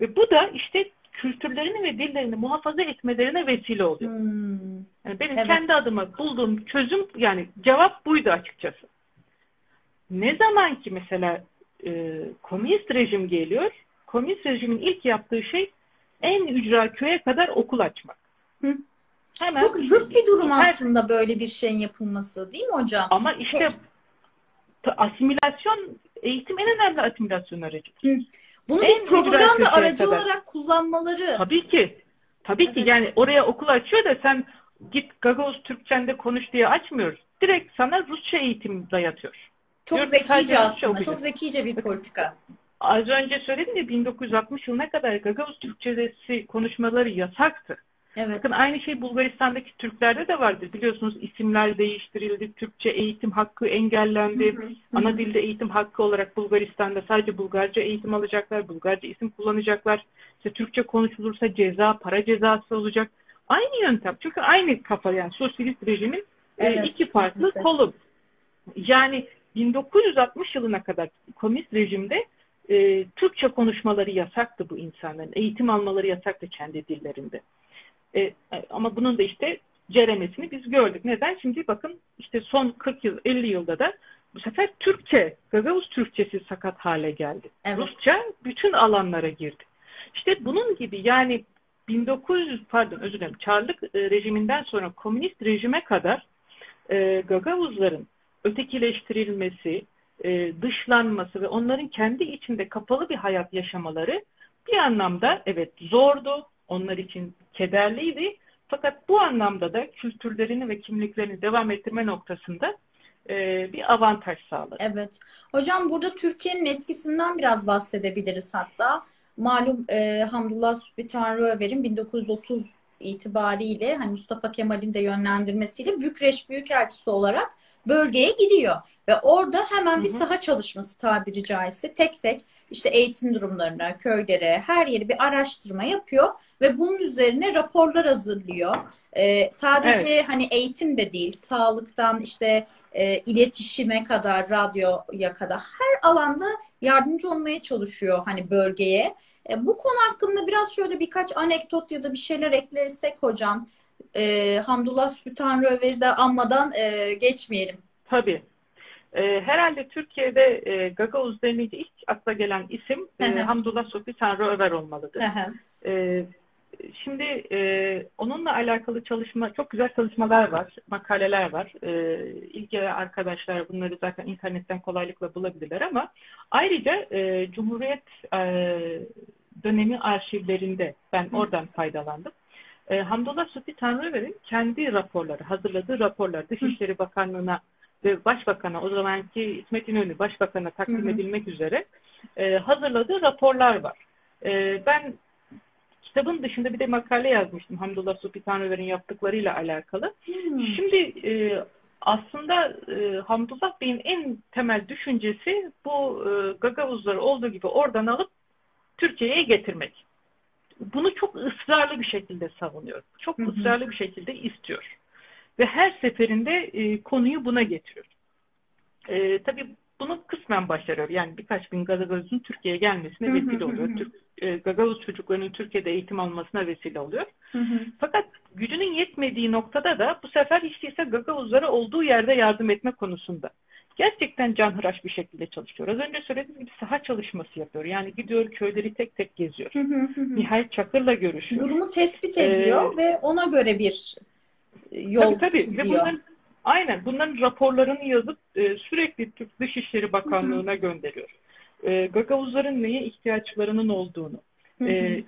Ve bu da işte kültürlerini ve dillerini muhafaza etmelerine vesile oluyor. Hmm. Yani benim Evet. kendi adıma bulduğum çözüm, yani cevap buydu açıkçası. Ne zaman ki mesela komünist rejim geliyor, komünist rejimin ilk yaptığı şey en ücra köye kadar okul açmak. Hı. Hemen Çok zıt bir durum her, aslında böyle bir şeyin yapılması, değil mi hocam? ama işte asimilasyon, eğitim en önemli asimilasyon aracıdır. Hı. Bunu bir En ücra propaganda köşeye aracı kadar. olarak kullanmaları. Tabii ki. Tabii ki, Evet. yani oraya okul açıyor da sen git Gagavuz Türkçen'de konuş diye açmıyoruz. Direkt sana Rusça eğitim dayatıyor. Çok Diyor ki zekice sadece Rusça aslında. Çok okuyacaksın. zekice bir Bakın, politika. az önce söyledim ya, 1960 yılına kadar Gagavuz Türkçesi konuşmaları yasaktı. Bakın Evet. aynı şey Bulgaristan'daki Türklerde de vardır. Biliyorsunuz isimler değiştirildi, Türkçe eğitim hakkı Hı engellendi. hı. Hı Ana hı. dilde eğitim hakkı olarak Bulgaristan'da sadece Bulgarca eğitim alacaklar, Bulgarca isim kullanacaklar. İşte Türkçe konuşulursa ceza, para cezası olacak. Aynı yöntem. Çünkü aynı kafa, yani sosyalist rejimin iki Evet, farklı maalesef. kolu. Yani 1960 yılına kadar komünist rejimde Türkçe konuşmaları yasaktı bu insanların. Eğitim almaları yasaktı kendi dillerinde. Ama bunun da işte ceremesini biz gördük. Neden? Şimdi bakın işte son 40 yıl, 50 yılda da bu sefer Türkçe, Gagavuz Türkçesi sakat hale geldi. Evet. Rusça bütün alanlara girdi. İşte bunun gibi, yani 1900, pardon özür dilerim, Çarlık rejiminden sonra komünist rejime kadar Gagavuzların ötekileştirilmesi, dışlanması ve onların kendi içinde kapalı bir hayat yaşamaları bir anlamda evet zordu, onlar için kederliydi. Fakat bu anlamda da kültürlerini ve kimliklerini devam ettirme noktasında bir avantaj sağladı. Evet. Hocam burada Türkiye'nin etkisinden biraz bahsedebiliriz hatta. Malum Hamdullah Sübhi Tanrıöver'in 1930 itibariyle hani Mustafa Kemal'in de yönlendirmesiyle Bükreş Büyükelçisi olarak bölgeye gidiyor. Ve orada Hı hemen bir hı. saha çalışması tabiri caizse tek tek işte eğitim durumlarına, köylere, her yeri bir araştırma yapıyor ve bunun üzerine raporlar hazırlıyor. Evet, Sadece hani eğitim de değil, sağlıktan işte iletişime kadar, radyoya kadar her alanda yardımcı olmaya çalışıyor hani bölgeye. Bu konu hakkında biraz şöyle birkaç anekdot ya da bir şeyler eklesek hocam. Hamdullah Sübhi Tanrıöver'i de anmadan geçmeyelim. tabii. Herhalde Türkiye'de Gagavuz denilince ilk akla gelen isim Hamdullah Sübhi Tanrıöver olmalıdır. E, Şimdi onunla alakalı çok güzel çalışmalar var, makaleler var. İlgili arkadaşlar bunları zaten internetten kolaylıkla bulabilirler ama ayrıca Cumhuriyet dönemi arşivlerinde ben oradan faydalandım. Hamdullah Sübhi Tanrıver'in kendi raporları, hazırladığı raporlar Dışişleri Bakanlığı'na ve Başbakan'a, o zamanki İsmet İnönü Başbakan'a takdim edilmek üzere hazırladığı raporlar var. Ben kitabın dışında bir de makale yazmıştım Hamdullah Sübhi Tanrıver'in yaptıklarıyla alakalı. Şimdi aslında Hamdullah Bey'in en temel düşüncesi bu Gagavuzları olduğu gibi oradan alıp Türkiye'ye getirmek. Bunu çok ısrarlı bir şekilde savunuyor. Çok ısrarlı bir şekilde istiyor. Ve her seferinde konuyu buna getiriyor. Tabii bunu kısmen başarıyor. Yani birkaç bin Gagavuz'un Türkiye'ye gelmesine vesile oluyor. Gagavuz çocuklarının Türkiye'de eğitim almasına vesile oluyor. Fakat gücünün yetmediği noktada da bu sefer hiç değilse Gagavuzlara olduğu yerde yardım etme konusunda gerçekten canhıraş bir şekilde çalışıyor. Az önce söylediğim gibi saha çalışması yapıyor. Yani gidiyor köyleri tek tek geziyor. Nihayet Çakır'la görüşüyor. Durumu tespit ediyor ve ona göre bir yol Tabii. Ve çiziyor. bunların raporlarını yazıp sürekli Türk Dışişleri Bakanlığı'na gönderiyor. Gagavuzların neye ihtiyaçlarının olduğunu,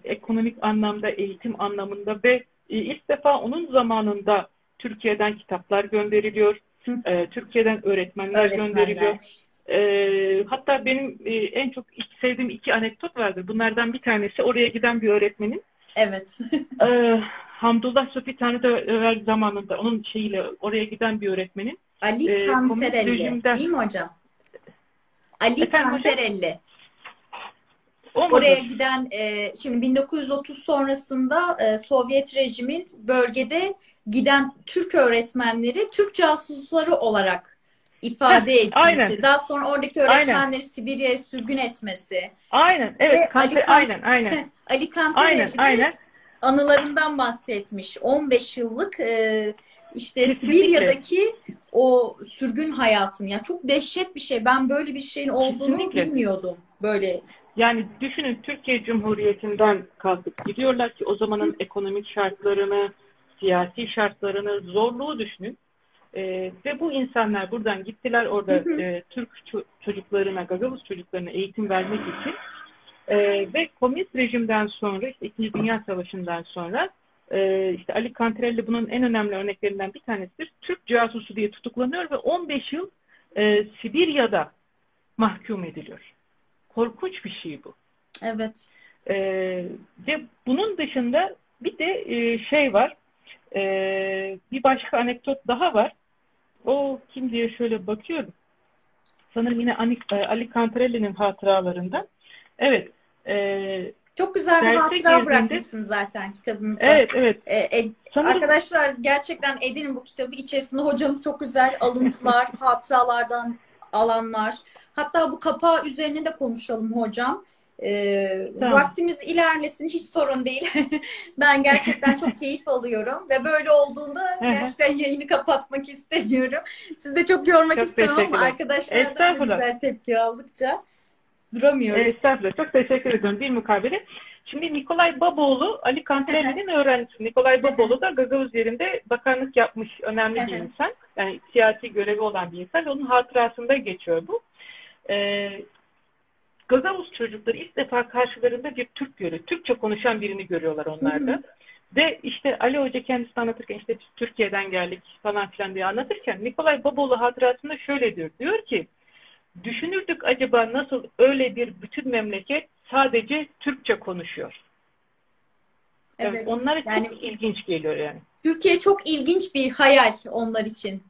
ekonomik anlamda, eğitim anlamında ve ilk defa onun zamanında Türkiye'den kitaplar gönderiliyor, Türkiye'den öğretmenler gönderiliyor. Hatta benim en çok sevdiğim iki anekdot vardır. Bunlardan bir tanesi oraya giden bir öğretmenin. Evet. Hamdullah Sofi Tanrıöver zamanında onun şeyiyle oraya giden bir öğretmenin Ali komünist Kanterelli. rejimden. Değil mi hocam? Ali Efendim hocam? Kanterelli. O Oraya mudur? giden şimdi 1930 sonrasında Sovyet rejimin bölgede giden Türk öğretmenleri Türk casusları olarak Heh, ifade aynen. etmesi, daha sonra oradaki Aynen. öğretmenleri Sibirya'ya sürgün etmesi Aynen. Evet. ve Aynen. Aynen. Ali Aynen. Kanterelli de Aynen. anılarından bahsetmiş. 15 yıllık işte Kesinlikle. Sibirya'daki o sürgün hayatını. Yani çok dehşet bir şey. Ben böyle bir şeyin olduğunu Kesinlikle. bilmiyordum. Böyle. Yani düşünün, Türkiye Cumhuriyeti'nden kalkıp gidiyorlar ki o zamanın ekonomik şartlarını, siyasi şartlarını, zorluğu düşünün. Ve bu insanlar buradan gittiler, orada Türk çocuklarına, Gagavuz çocuklarına eğitim vermek için. Ve komünist rejimden sonra, işte İkinci Dünya Savaşı'ndan sonra işte Ali Kantarelli bunun en önemli örneklerinden bir tanesidir. Türk casusu diye tutuklanıyor ve 15 yıl Sibirya'da mahkum ediliyor. Korkunç bir şey bu. Evet. Ve bunun dışında bir de şey var. Bir başka anekdot daha var. O kim diye şöyle bakıyorum. Sanırım yine Ali Kantarelli'nin hatıralarından. Evet. Çok güzel bir Derse hatıra girdiğinde, bırakmışsın zaten kitabınızda. evet, evet. Sanırım, Arkadaşlar gerçekten edinin bu kitabı. İçerisinde hocamız çok güzel alıntılar, hatıralardan alanlar. Hatta bu kapağı üzerine de konuşalım hocam. tamam. Vaktimiz ilerlesin, hiç sorun değil. Ben gerçekten çok keyif alıyorum ve böyle olduğunda gerçekten yayını kapatmak istemiyorum. Sizi de çok yormak Çok istemem ama teşekkürler. arkadaşlardan da Estağfurullah. güzel tepki aldıkça duramıyoruz. Estağfurullah. Çok teşekkür ediyorum. Bir mukabele. Şimdi Nikolay Baboğlu, Ali Kantarelli'nin öğrencisi. Nikolay Baboğlu da Gagavuz yerinde bakanlık yapmış önemli bir insan. Yani siyasi görevi olan bir insan. Onun hatırasında geçiyor bu. Gagavuz çocukları ilk defa karşılarında bir Türk görüyor. Türkçe konuşan birini görüyorlar onlarda. Ve işte Ali Hoca kendisi anlatırken, işte biz Türkiye'den geldik falan filan diye anlatırken, Nikolay Baboğlu hatırasında şöyle diyor. Diyor ki, düşünürdük acaba nasıl öyle bir bütün memleket sadece Türkçe konuşuyor. Evet. Onlara Yani çok ilginç geliyor yani. Türkiye çok ilginç bir hayal onlar için.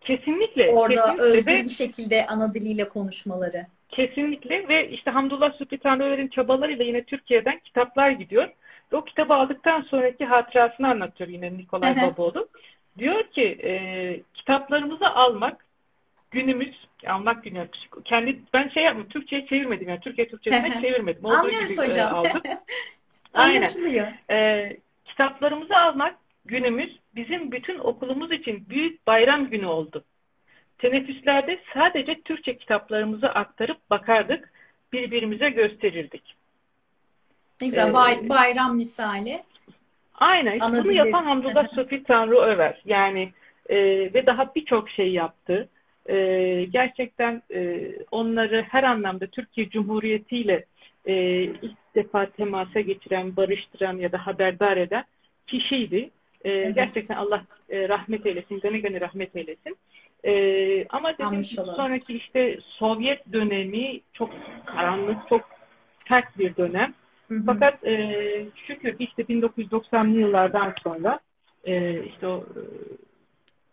Kesinlikle. Orada Kesinlikle özgür ve bir şekilde ana diliyle konuşmaları. kesinlikle ve işte Hamdullah Sübhi Tanrıver'in çabalarıyla yine Türkiye'den kitaplar gidiyor. Ve o kitabı aldıktan sonraki hatırasını anlatıyor yine Nikolay Baboğlu. Diyor ki kitaplarımızı almak günümüz, almak günü, ben şey yapmadım, Türkçe'ye çevirmedim, yani Türkiye Türkçesine çevirmedim. Olduğu Anlıyoruz gibi hocam. aldım. Aynen. Anlaşılıyor. Kitaplarımızı almak günümüz bizim bütün okulumuz için büyük bayram günü oldu. Teneffüslerde sadece Türkçe kitaplarımızı aktarıp bakardık, birbirimize gösterirdik. Ne güzel, bayram misali. Aynen. İşte bunu yapan Hamdullah Sofi Tanrıöver. Yani ve daha birçok şey yaptı. Gerçekten onları her anlamda Türkiye Cumhuriyeti ile ilk defa temasa geçiren, barıştıran ya da haberdar eden kişiydi. Gerçekten Allah rahmet eylesin, gani gani rahmet eylesin. Ama dediğim gibi sonraki işte Sovyet dönemi çok karanlık, çok sert bir dönem. Fakat şükür işte 1990'lı yıllardan sonra işte o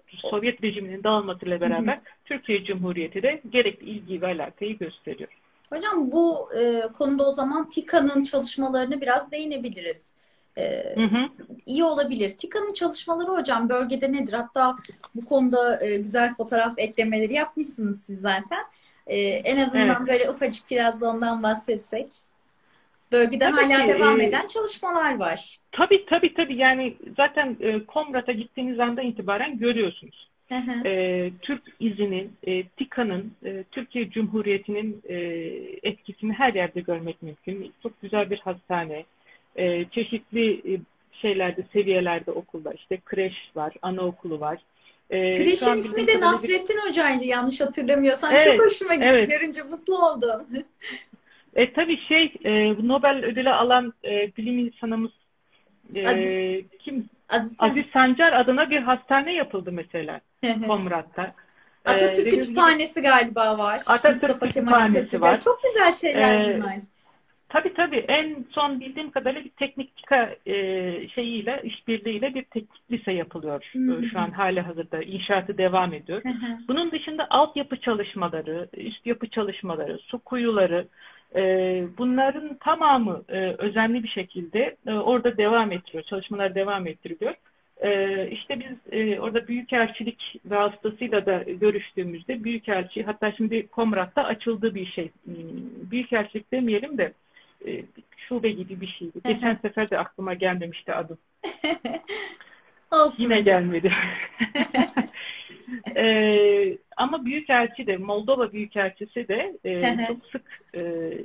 Sovyet rejiminin dağılmasıyla beraber Türkiye Cumhuriyeti de gerekli ilgi ve alakayı gösteriyor. Hocam bu konuda o zaman TİKA'nın çalışmalarını biraz değinebiliriz. İyi olabilir. TİKA'nın çalışmaları hocam bölgede nedir? Hatta bu konuda güzel fotoğraf eklemeleri yapmışsınız siz zaten. En azından böyle ufacık biraz da ondan bahsetsek. Bölgede hala devam eden çalışmalar var. Tabii. Yani zaten Komrat'a gittiğiniz andan itibaren görüyorsunuz. Türk izinin, TİKA'nın, Türkiye Cumhuriyeti'nin etkisini her yerde görmek mümkün. Çok güzel bir hastane, çeşitli şeylerde, seviyelerde okullar. İşte kreş var, anaokulu var. Kreşin ismi de Nasrettin Hoca'ydı yanlış hatırlamıyorsam. Çok hoşuma gitti. Görünce mutlu oldum. Tabii Nobel ödülü alan bilim insanımız kim? Aziz Sancar adına bir hastane yapıldı mesela Komrat'ta. Atatürk Dediğiniz gibi Kütüphanesi galiba var. Atatürk Mustafa Kemal Kütüphanesi Atatürk. var. Çok güzel şeyler E, bunlar. tabii en son bildiğim kadarıyla bir teknika şeyiyle, işbirliğiyle bir teknik lise yapılıyor. Şu an hali hazırda inşaatı devam ediyor. Bunun dışında altyapı çalışmaları, üst yapı çalışmaları, su kuyuları, bunların tamamı özenli bir şekilde orada devam ettiriyor. Çalışmalar devam ettiriliyor. İşte biz orada Büyükelçilik vasıtasıyla da görüştüğümüzde Büyükelçi, hatta şimdi Komrat'ta açıldığı bir şey. Büyükelçilik demeyelim de şube gibi bir şeydi. Geçen sefer de aklıma gelmemişti adı. Olsun Yine hocam. gelmedi. Ama Büyükelçi de, Moldova Büyükelçisi de çok sık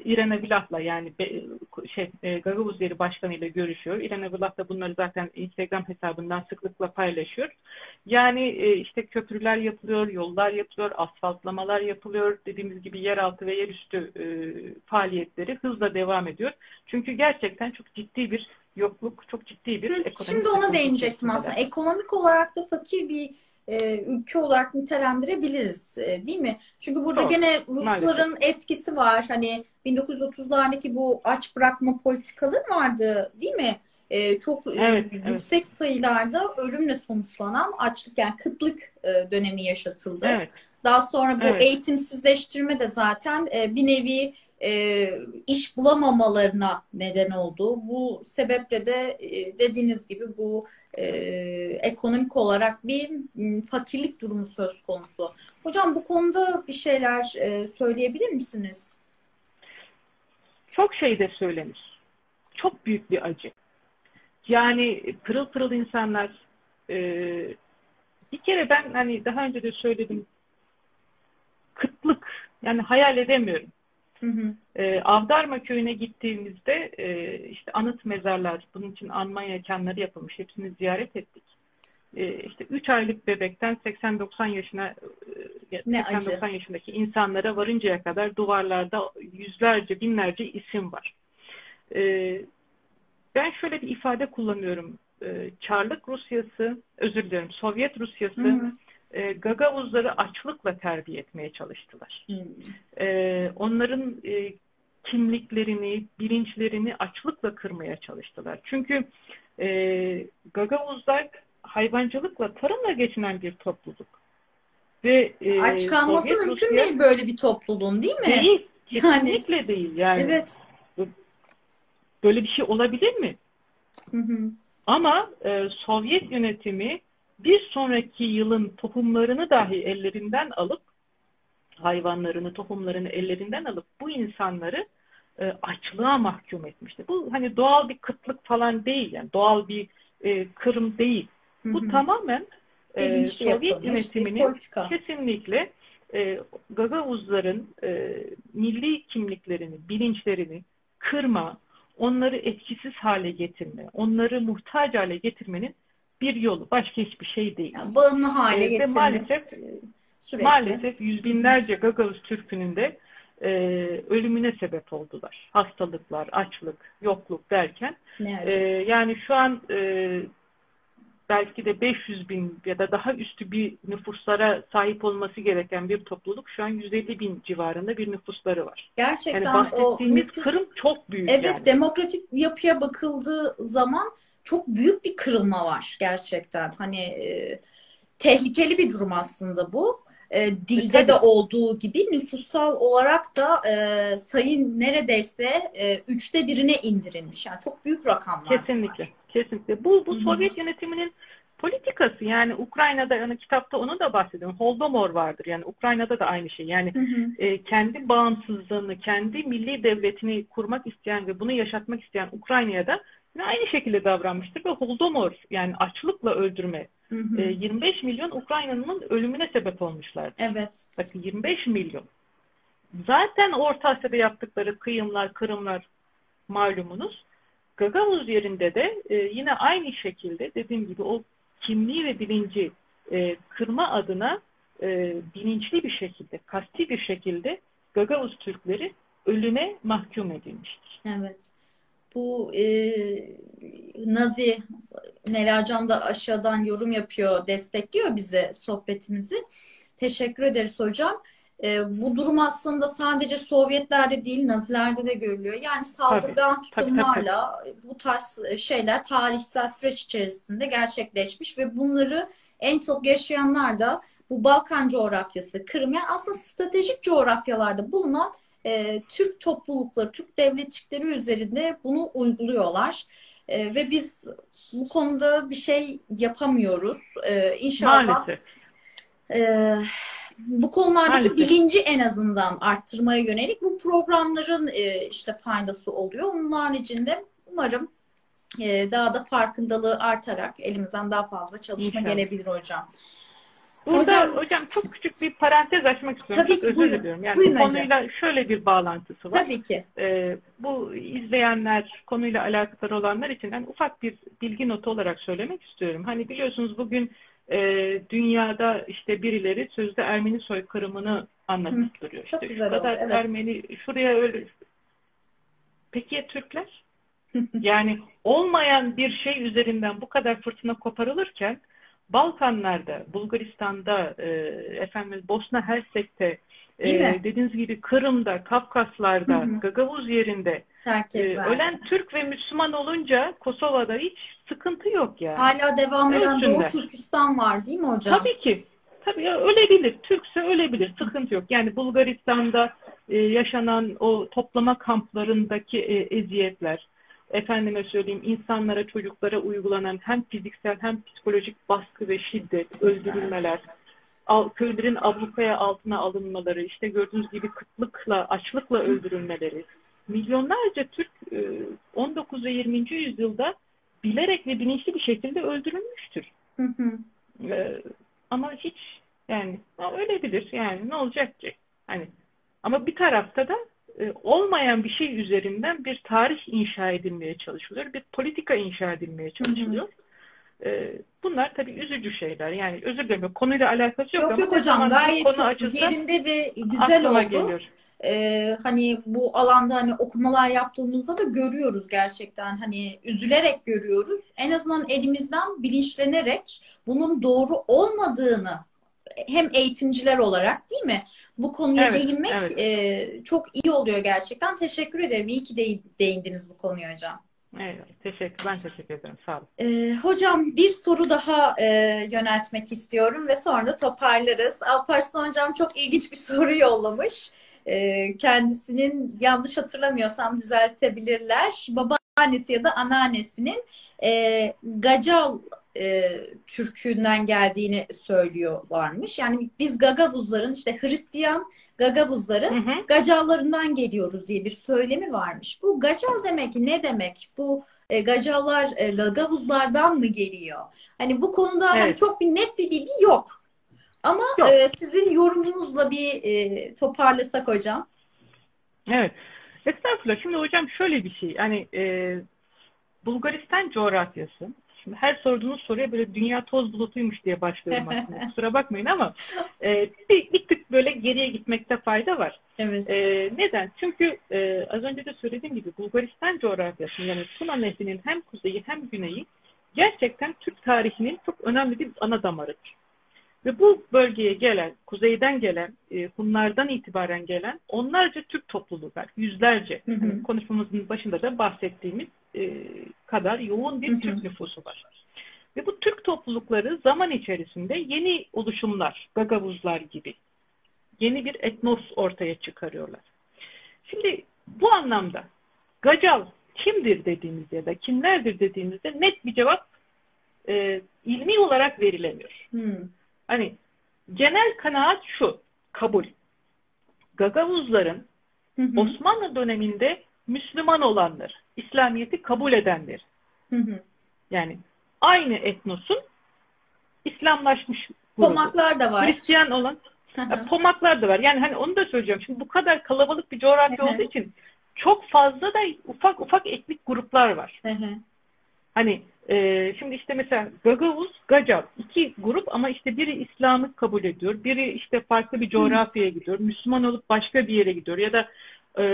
İrene Vlah'la, yani Gagavuz Yeri Başkanı ile görüşüyor. İrene Vlah da bunları zaten Instagram hesabından sıklıkla paylaşıyor. Yani işte köprüler yapılıyor, yollar yapılıyor, asfaltlamalar yapılıyor. Dediğimiz gibi yeraltı ve yerüstü faaliyetleri hızla devam ediyor. Çünkü gerçekten çok ciddi bir yokluk, çok ciddi bir ekonomik Şimdi ona sıkıntı değinecektim aslında. içerisindeler. Ekonomik olarak da fakir bir ülke olarak nitelendirebiliriz, değil mi? Çünkü burada Doğru. gene Maalesef. Rusların etkisi var. Hani 1930'lardaki bu aç bırakma politikaları vardı, değil mi? Çok Evet, evet, yüksek sayılarda ölümle sonuçlanan açlık, yani kıtlık dönemi yaşatıldı. evet, Daha sonra bu evet. eğitimsizleştirme de zaten bir nevi iş bulamamalarına neden oldu. Bu sebeple de dediğiniz gibi bu ekonomik olarak bir fakirlik durumu söz konusu. Hocam bu konuda bir şeyler söyleyebilir misiniz? Çok şey de söylenir. Çok büyük bir acı. Yani pırıl pırıl insanlar, e, bir kere ben hani daha önce de söyledim, kıtlık yani hayal edemiyorum. Hı hı. Avdarma köyüne gittiğimizde işte anıt mezarlar, bunun için anma mekanları yapılmış. Hepsini ziyaret ettik. İşte 3 aylık bebekten 80-90 yaşına Ne acı. 80-90 yaşındaki insanlara varıncaya kadar duvarlarda yüzlerce, binlerce isim var. Ben şöyle bir ifade kullanıyorum. Çarlık Rusyası, özür dilerim, Sovyet Hı Rusyası hı. Gagavuzları açlıkla terbiye etmeye çalıştılar. Hı. Onların kimliklerini, bilinçlerini açlıkla kırmaya çalıştılar. Çünkü Gagavuzlar hayvancılıkla, tarımla geçinen bir topluluk. Ve Aç kalması Sovyet mümkün Rusya değil böyle bir topluluğun, değil mi? değil, Yani kesinlikle değil. Yani evet. böyle bir şey olabilir mi? Hı hı. Ama Sovyet yönetimi bir sonraki yılın tohumlarını dahi ellerinden alıp, hayvanlarını, tohumlarını ellerinden alıp bu insanları açlığa mahkum etmişti. Bu hani doğal bir kıtlık falan değil, yani doğal bir kırım değil. Hı Bu hı. tamamen Bilinçli Sovyet yapılmış bir yönetiminin politika. kesinlikle Gagavuzların milli kimliklerini, bilinçlerini kırma, onları etkisiz hale getirme, onları muhtaç hale getirmenin bir yolu. Başka hiçbir şey değil. Yani bağımlı hale Ve getirmek maalesef sürekli. maalesef yüz Hı hı. binlerce Gagavuz Türk'ünün de ölümüne sebep oldular. Hastalıklar, açlık, yokluk derken. Ne acı. Yani şu an belki de 500 bin ya da daha üstü bir nüfuslara sahip olması gereken bir topluluk şu an 150 bin civarında bir nüfusları var. Yani Gerçekten o bahsettiğimiz nüfus, kırım çok büyük evet, yani. demografik yapıya bakıldığı zaman çok büyük bir kırılma var gerçekten. Hani tehlikeli bir durum aslında bu. Dilde de Tabii. olduğu gibi nüfussal olarak da sayı neredeyse 1/3'e indirilmiş. Yani çok büyük rakamlar Kesinlikle, bunlar. kesinlikle. Hı Bu hı. Sovyet yönetiminin politikası. Yani Ukrayna'da, yani kitapta onu da bahsediyorum. Holodomor vardır. Yani Ukrayna'da da aynı şey. Yani Hı hı. kendi bağımsızlığını, kendi milli devletini kurmak isteyen ve bunu yaşatmak isteyen Ukrayna'ya da yine aynı şekilde davranmıştır ve Holodomor, yani açlıkla öldürme, Hı hı. 25 milyon Ukraynalı'nın ölümüne sebep olmuşlardır. Evet. Bakın 25 milyon. Zaten Orta Asya'da yaptıkları kıyımlar, kırımlar malumunuz. Gagavuz yerinde de yine aynı şekilde dediğim gibi o kimliği ve bilinci kırma adına bilinçli bir şekilde, kasti bir şekilde Gagavuz Türkleri ölüme mahkum edilmiştir. Evet. Bu Nazi Melacan da aşağıdan yorum yapıyor, destekliyor bize sohbetimizi. Teşekkür ederiz hocam. Bu durum aslında sadece Sovyetlerde değil, Nazilerde de görülüyor. Yani Tabii, saldırgan tabii, tabii, tabii. tutumlarla bu tarz şeyler tarihsel süreç içerisinde gerçekleşmiş ve bunları en çok yaşayanlar da bu Balkan coğrafyası, Kırım, yani aslında stratejik coğrafyalarda bulunan Türk toplulukları, Türk devletçikleri üzerinde bunu uyguluyorlar. Ve biz bu konuda bir şey yapamıyoruz. İnşallah Maalesef, ee, bu konulardaki maalesef. bilinci en azından arttırmaya yönelik bu programların işte faydası oluyor. Onun haricinde umarım daha da farkındalığı artarak elimizden daha fazla çalışma İnşallah. gelebilir hocam. Burada Hocam hocam çok küçük bir parantez açmak istiyorum. tabii Çok ki özür buyurun. diliyorum. Yani Buyurun hocam. konuyla şöyle bir bağlantısı var. Tabii ki. Bu izleyenler, konuyla alakadar olanlar için yani ufak bir bilgi notu olarak söylemek istiyorum. Hani biliyorsunuz bugün dünyada işte birileri sözde Ermeni soykırımını Hı. anlatıp duruyor. Çok İşte şu güzel oldu. kadar Evet. Ermeni şuraya öyle. Peki ya Türkler? Yani olmayan bir şey üzerinden bu kadar fırtına koparılırken Balkanlarda, Bulgaristan'da, Bosna Hersek'te, Değil mi? dediğiniz gibi Kırım'da, Hı Kafkaslar'da, hı. Gagavuz yerinde Çerkezlerde. ölen Türk ve Müslüman olunca Kosova'da hiç sıkıntı yok yani. Hala devam eden Doğu Ölsünler. Türkistan var değil mi hocam? Tabii ki. Tabii ya, ölebilir. Türkse ölebilir. Sıkıntı yok. Yani Bulgaristan'da yaşanan o toplama kamplarındaki eziyetler, efendime söyleyeyim insanlara, çocuklara uygulanan hem fiziksel hem psikolojik baskı ve şiddet, öldürülmeler, köylerin ablukaya altına alınmaları, işte gördüğünüz gibi kıtlıkla, açlıkla öldürülmeleri. Milyonlarca Türk 19 ve 20. yüzyılda bilerek ve bilinçli bir şekilde öldürülmüştür. Hı hı. Ama hiç yani ölebilir yani ne olacak ki? Hani ama bir tarafta da olmayan bir şey üzerinden bir tarih inşa edilmeye çalışılıyor. Bir politika inşa edilmeye Hı hı. çalışılıyor. Bunlar tabii üzücü şeyler. Yani özür dilerim konuyla alakası yok Yok ama yok ne hocam, zaman bu gayet konu çok açılsa yerinde ve güzel aklıma oldu. geliyor. Hani bu alanda hani okumalar yaptığımızda da görüyoruz gerçekten, hani üzülerek görüyoruz. En azından elimizden bilinçlenerek bunun doğru olmadığını hem eğitimciler olarak değil mi bu konuya Evet, değinmek evet, çok iyi oluyor gerçekten. Teşekkür ederim. İyi ki değindiniz bu konuya hocam. evet. Ben teşekkür ederim. Sağ olun. Hocam bir soru daha yöneltmek istiyorum ve sonra da toparlarız. Alparslan hocam çok ilginç bir soru yollamış. Kendisinin, yanlış hatırlamıyorsam düzeltebilirler, babaannesi ya da anneannesinin Gacal Türkünden geldiğini söylüyorlarmış. Yani biz Gagavuzların, işte Hristiyan Hı Gagavuzların hı. Gacallarından geliyoruz diye bir söylemi varmış. Bu Gacal demek ne demek? Bu Gacallar Gagavuzlardan mı geliyor? Hani bu konuda hani Evet. çok bir net bir bilgi yok. Ama Yok. sizin yorumunuzla bir toparlasak hocam. Evet. Estağfurullah. Şimdi hocam şöyle bir şey. Yani Bulgaristan coğrafyası. Şimdi her sorduğunuz soruya böyle dünya toz bulutuymuş diye başlıyorum aslında. Kusura bakmayın ama bir tık böyle geriye gitmekte fayda var. Evet. Neden? Çünkü az önce de söylediğim gibi Bulgaristan coğrafyası yani Tuna Nehri'nin hem kuzeyi hem güneyi gerçekten Türk tarihinin çok önemli bir ana damarıdır. Ve bu bölgeye gelen, kuzeyden gelen, Hunlardan itibaren gelen onlarca Türk topluluğu var. Yüzlerce. Hı Hani hı. konuşmamızın başında da bahsettiğimiz kadar yoğun Hı bir hı. Türk nüfusu var. Ve bu Türk toplulukları zaman içerisinde yeni oluşumlar, Gagavuzlar gibi yeni bir etnos ortaya çıkarıyorlar. Şimdi bu anlamda Gacal kimdir dediğimizde ya da kimlerdir dediğimizde net bir cevap ilmi olarak verilemiyor. Hı Hani genel kanaat şu, kabul. Gagavuzların hı. Hı Osmanlı döneminde Müslüman olanlar, İslamiyet'i kabul edenler. hı. Hı. Yani aynı etnosun İslamlaşmış grubu. Pomaklar da var. Hristiyan olan Hı hı. Pomaklar da var. Yani hani onu da söyleyeceğim. Şimdi bu kadar kalabalık bir Hı coğrafya olduğu hı. için çok fazla da ufak ufak etnik gruplar var. Hı hı. Hani şimdi işte mesela Gagavuz, Gacal iki grup ama işte biri İslam'ı kabul ediyor, biri işte farklı bir coğrafyaya gidiyor, Müslüman olup başka bir yere gidiyor ya da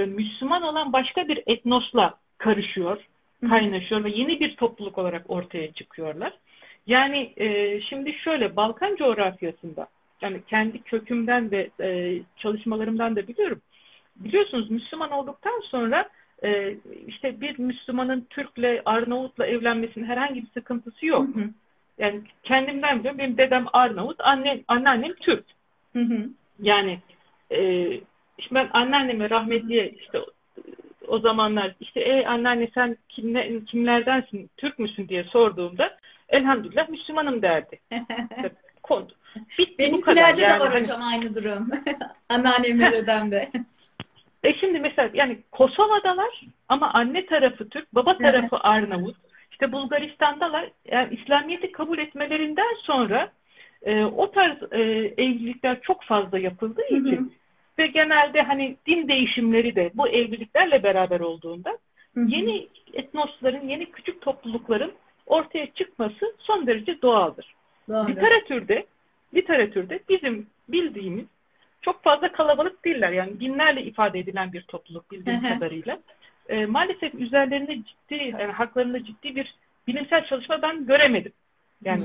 Müslüman olan başka bir etnosla karışıyor, Hı hı. kaynaşıyor ve yeni bir topluluk olarak ortaya çıkıyorlar. Yani şimdi şöyle Balkan coğrafyasında yani kendi kökümden de çalışmalarımdan da biliyorum. Biliyorsunuz Müslüman olduktan sonra işte bir Müslümanın Türk'le, Arnavut'la evlenmesinin herhangi bir sıkıntısı yok. Hı hı. Yani kendimden biliyorum. Benim dedem Arnavut, anneannem Türk. Hı hı. Yani işte ben anneanneme rahmetliye işte o zamanlar işte anneanne sen kimlerdensin, Türk müsün diye sorduğumda elhamdülillah Müslümanım derdi. İşte, konu. Bitti bu kadar. Benimkilerde de Yani var hani, hocam aynı durum. Anneannemle dedemde. şimdi mesela yani Kosova'dalar ama anne tarafı Türk, baba tarafı Arnavut. İşte Bulgaristan'dalar. Yani İslamiyet'i kabul etmelerinden sonra o tarz evlilikler çok fazla yapıldığı Hı hı. için ve genelde hani din değişimleri de bu evliliklerle beraber olduğunda Hı hı. yeni etnosların, yeni küçük toplulukların ortaya çıkması son derece doğaldır. Doğru. Literatürde bizim bildiğimiz çok fazla kalabalık değiller. Yani binlerle ifade edilen bir topluluk Hı bildiğim hı. kadarıyla. Maalesef üzerlerinde ciddi, yani haklarında ciddi bir bilimsel çalışma ben göremedim. Yani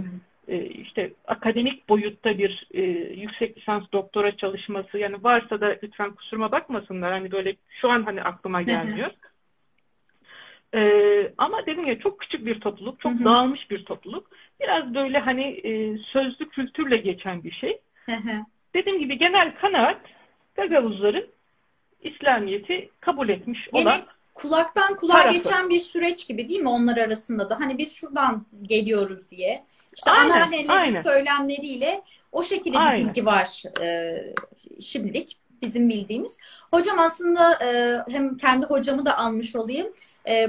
işte akademik boyutta bir yüksek lisans doktora çalışması, yani varsa da lütfen kusuruma bakmasınlar. Hani böyle şu an hani aklıma Hı hı. gelmiyor. Ama dedim ya çok küçük bir topluluk, Hı çok hı. dağılmış bir topluluk. Biraz böyle hani sözlü kültürle geçen bir şey. Hı hı. Dediğim gibi genel kanaat Gagavuzların İslamiyet'i kabul etmiş Gene olan kulaktan kulağa tarafı. geçen bir süreç gibi değil mi onlar arasında da? Hani biz şuradan geliyoruz diye. İşte Aynen, anneannelerin aynen, söylemleriyle o şekilde bir aynen. bilgi var şimdilik bizim bildiğimiz. Hocam aslında hem kendi hocamı da almış olayım.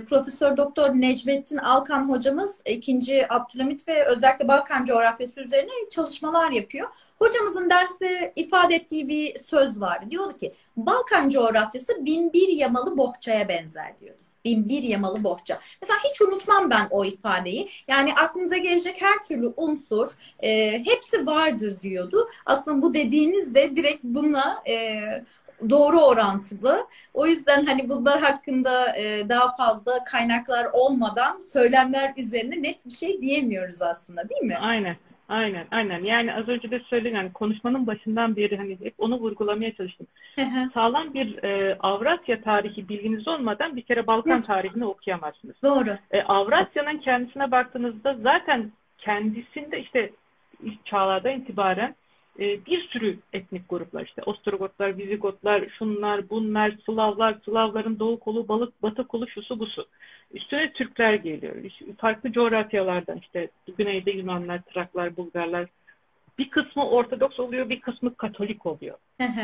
Profesör Doktor Necmettin Alkan hocamız 2. Abdülhamit ve özellikle Balkan coğrafyası üzerine çalışmalar yapıyor. Hocamızın derste ifade ettiği bir söz var. Diyordu ki Balkan coğrafyası binbir yamalı bohçaya benzer diyordu. Binbir yamalı bohça. Mesela hiç unutmam ben o ifadeyi. Yani aklınıza gelecek her türlü unsur hepsi vardır diyordu. Aslında bu dediğiniz de direkt buna doğru orantılı. O yüzden hani bunlar hakkında daha fazla kaynaklar olmadan söylemler üzerine net bir şey diyemiyoruz aslında, değil mi? Aynen. Aynen, aynen. Yani az önce de söyledim, yani konuşmanın başından beri hani hep onu vurgulamaya çalıştım. Sağlam bir Avrasya tarihi bilginiz olmadan bir kere Balkan tarihini okuyamazsınız. Doğru. Avrasya'nın kendisine baktığınızda zaten kendisinde işte ilk çağlardan itibaren bir sürü etnik gruplar, işte Ostrogotlar, Vizigotlar, şunlar, bunlar, Slavlar, Slavların doğu kolu, batı kolu, şusu busu. Üstüne Türkler geliyor. Farklı coğrafyalardan işte güneyde Yunanlar, Traklar, Bulgarlar. Bir kısmı Ortodoks oluyor, bir kısmı Katolik oluyor.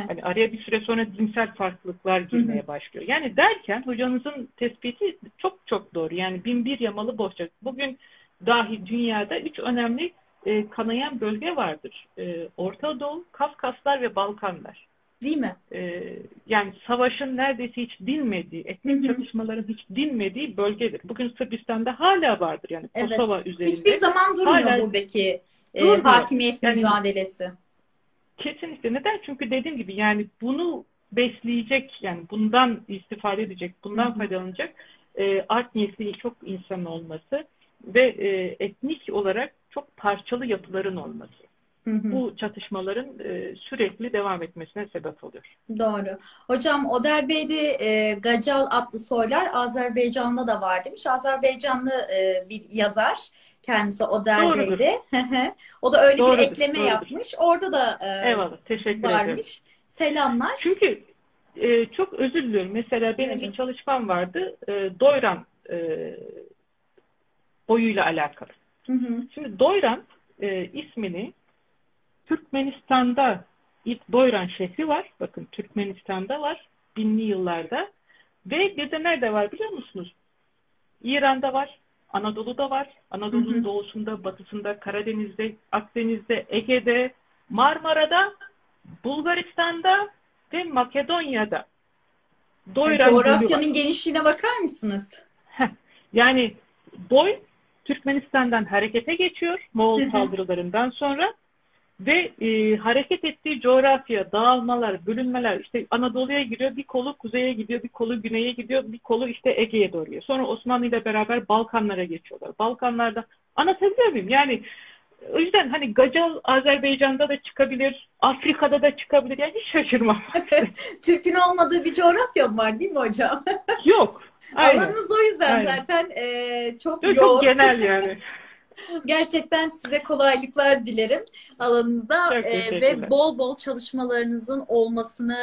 Hani araya bir süre sonra dinsel farklılıklar girmeye başlıyor. Yani derken hocanızın tespiti çok çok doğru. Yani binbir yamalı bohça. Bugün dahi dünyada 3 önemli kanayan bölge vardır. Orta Doğu, Kafkaslar ve Balkanlar. Değil mi? Yani savaşın neredeyse hiç dinmediği, etnik çatışmaların hiç dinmediği bölgedir. Bugün Sırbistan'da hala vardır, yani Evet. Kosova Hiçbir üzerinde zaman durmuyor hala buradaki durmuyor. hakimiyet Yani mücadelesi. kesinlikle. Neden? Çünkü dediğim gibi yani bunu besleyecek, yani bundan istifade edecek, Hı bundan hı. faydalanacak art niyetli çok insan olması ve etnik olarak çok parçalı yapıların olması. Hı hı. Bu çatışmaların sürekli devam etmesine sebep oluyor. Doğru. Hocam Oder Bey'de Gacal adlı soylar Azerbaycan'da da var demiş. Azerbaycanlı bir yazar. Kendisi Oder Doğrudur. Bey'de. O da öyle bir Doğrudur. ekleme Doğrudur. yapmış. Orada da Eyvallah. Teşekkür ederim. varmış. Selamlar. Çünkü çok özür diliyorum. Mesela benim bir Hocam. çalışmam vardı. Doyran boyuyla alakalı. Hı hı. Şimdi Doyran ismini Türkmenistan'da ilk Doyran şehri var. Bakın Türkmenistan'da var. Binli yıllarda. Ve bir de nerede var biliyor musunuz? İran'da var. Anadolu'da var. Hı Anadolu'nun hı. doğusunda, batısında, Karadeniz'de, Akdeniz'de, Ege'de, Marmara'da, Bulgaristan'da ve Makedonya'da. Yani Doyran Gölü var. coğrafyanın genişliğine bakar mısınız? Yani boy Türkmenistan'dan harekete geçiyor Hı Moğol hı. saldırılarından sonra ve hareket ettiği coğrafya, dağılmalar, bölünmeler, işte Anadolu'ya giriyor, bir kolu kuzeye gidiyor, bir kolu güneye gidiyor, bir kolu işte Ege'ye doğru. Sonra Osmanlı ile beraber Balkanlara geçiyorlar. Balkanlarda anlatabiliyor muyum? Yani O yüzden hani Gacal Azerbaycan'da da çıkabilir, Afrika'da da çıkabilir. Yani hiç şaşırmam. Türk'ün olmadığı bir coğrafya var değil mi hocam? Yok. Aynen. Alanınız o yüzden Aynen. zaten çok Çok, çok yoğun. genel yani. Gerçekten size kolaylıklar dilerim alanınızda Çok ve teşekkürler. bol bol çalışmalarınızın olmasını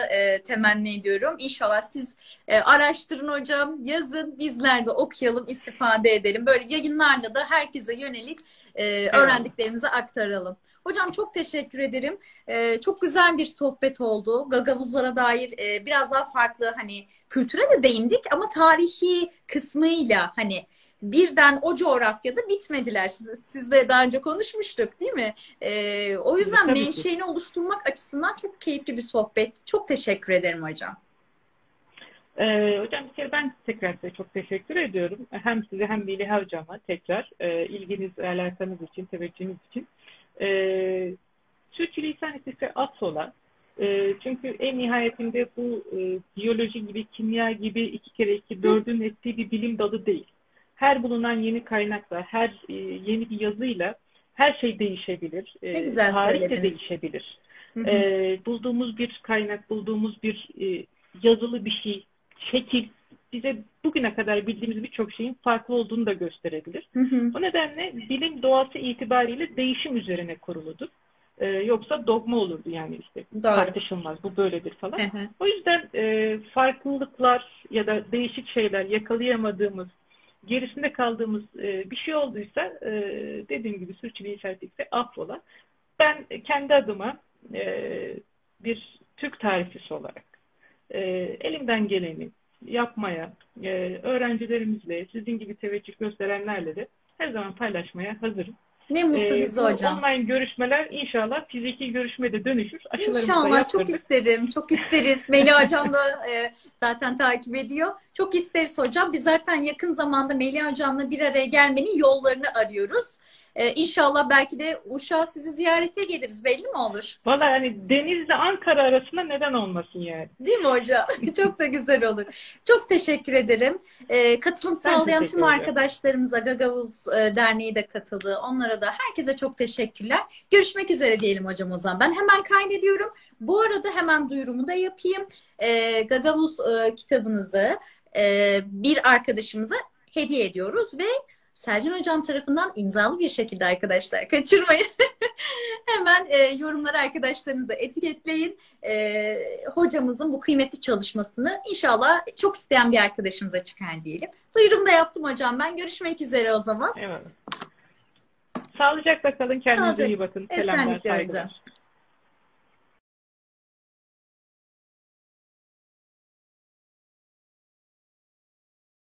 temenni ediyorum. İnşallah siz araştırın hocam, yazın, bizler de okuyalım, istifade edelim. Böyle yayınlarla da herkese yönelik Eyvallah. öğrendiklerimizi aktaralım. Hocam çok teşekkür ederim. Çok güzel bir sohbet oldu. Gagavuzlara dair biraz daha farklı hani kültüre de değindik ama tarihi kısmıyla hani birden o coğrafyada bitmediler. Sizle daha önce konuşmuştuk değil mi? O yüzden Tabii ki. menşeini oluşturmak açısından çok keyifli bir sohbet. Çok teşekkür ederim hocam. Hocam bir kere ben tekrar size çok teşekkür ediyorum. Hem size hem Meliha hocama tekrar ilginiz, alakanız için, teveccühünüz için. Türkçe Lisan Lisesi ASOL'a çünkü en nihayetinde bu biyoloji gibi, kimya gibi 2 kere 2 4'ün ettiği bir bilim dalı değil. Her bulunan yeni kaynakla, her yeni bir yazıyla her şey değişebilir. Ne güzel Tarih de söylediniz. değişebilir. Bulduğumuz bir kaynak, bulduğumuz bir yazılı bir şey, şekil bize bugüne kadar bildiğimiz birçok şeyin farklı olduğunu da gösterebilir. O nedenle bilim doğası itibariyle değişim üzerine kuruludur. Yoksa dogma olurdu yani işte tartışılmaz, bu böyledir falan. O yüzden farklılıklar ya da değişik şeyler yakalayamadığımız, gerisinde kaldığımız bir şey olduysa dediğim gibi sürçülisanlıksa affola. Ben kendi adıma bir Türk tarihçisi olarak elimden geleni yapmaya, öğrencilerimizle, sizin gibi teveccüh gösterenlerle de her zaman paylaşmaya hazırım. Ne mutlu bize hocam. Online görüşmeler inşallah fiziki görüşmede dönüşür. İnşallah çok isterim. Çok isteriz. Melih hocam da zaten takip ediyor. Çok isteriz hocam. Biz zaten yakın zamanda Melih hocamla bir araya gelmenin yollarını arıyoruz. İnşallah belki de Uşak'a sizi ziyarete geliriz. Belli mi olur? Valla hani Denizli Ankara arasında neden olmasın yani. Değil mi hocam? Çok da güzel olur. Çok teşekkür ederim. Katılım sağlayan tüm arkadaşlarımıza, Gagavuz Derneği de katıldı. Onlara da herkese çok teşekkürler. Görüşmek üzere diyelim hocam o zaman. Ben hemen kaydediyorum. Bu arada hemen duyurumu da yapayım. Gagavuz kitabınızı bir arkadaşımıza hediye ediyoruz ve Selcan Hocam tarafından imzalı bir şekilde arkadaşlar. Kaçırmayın. Hemen yorumlara arkadaşlarınıza etiketleyin. Hocamızın bu kıymetli çalışmasını inşallah çok isteyen bir arkadaşımıza çıkar diyelim. Duyurumu da yaptım hocam ben. Görüşmek üzere o zaman. Eyvallah. Sağlıcakla kalın. Kendinize iyi bakın. Selamlar, Esenlikle saygılar. hocam.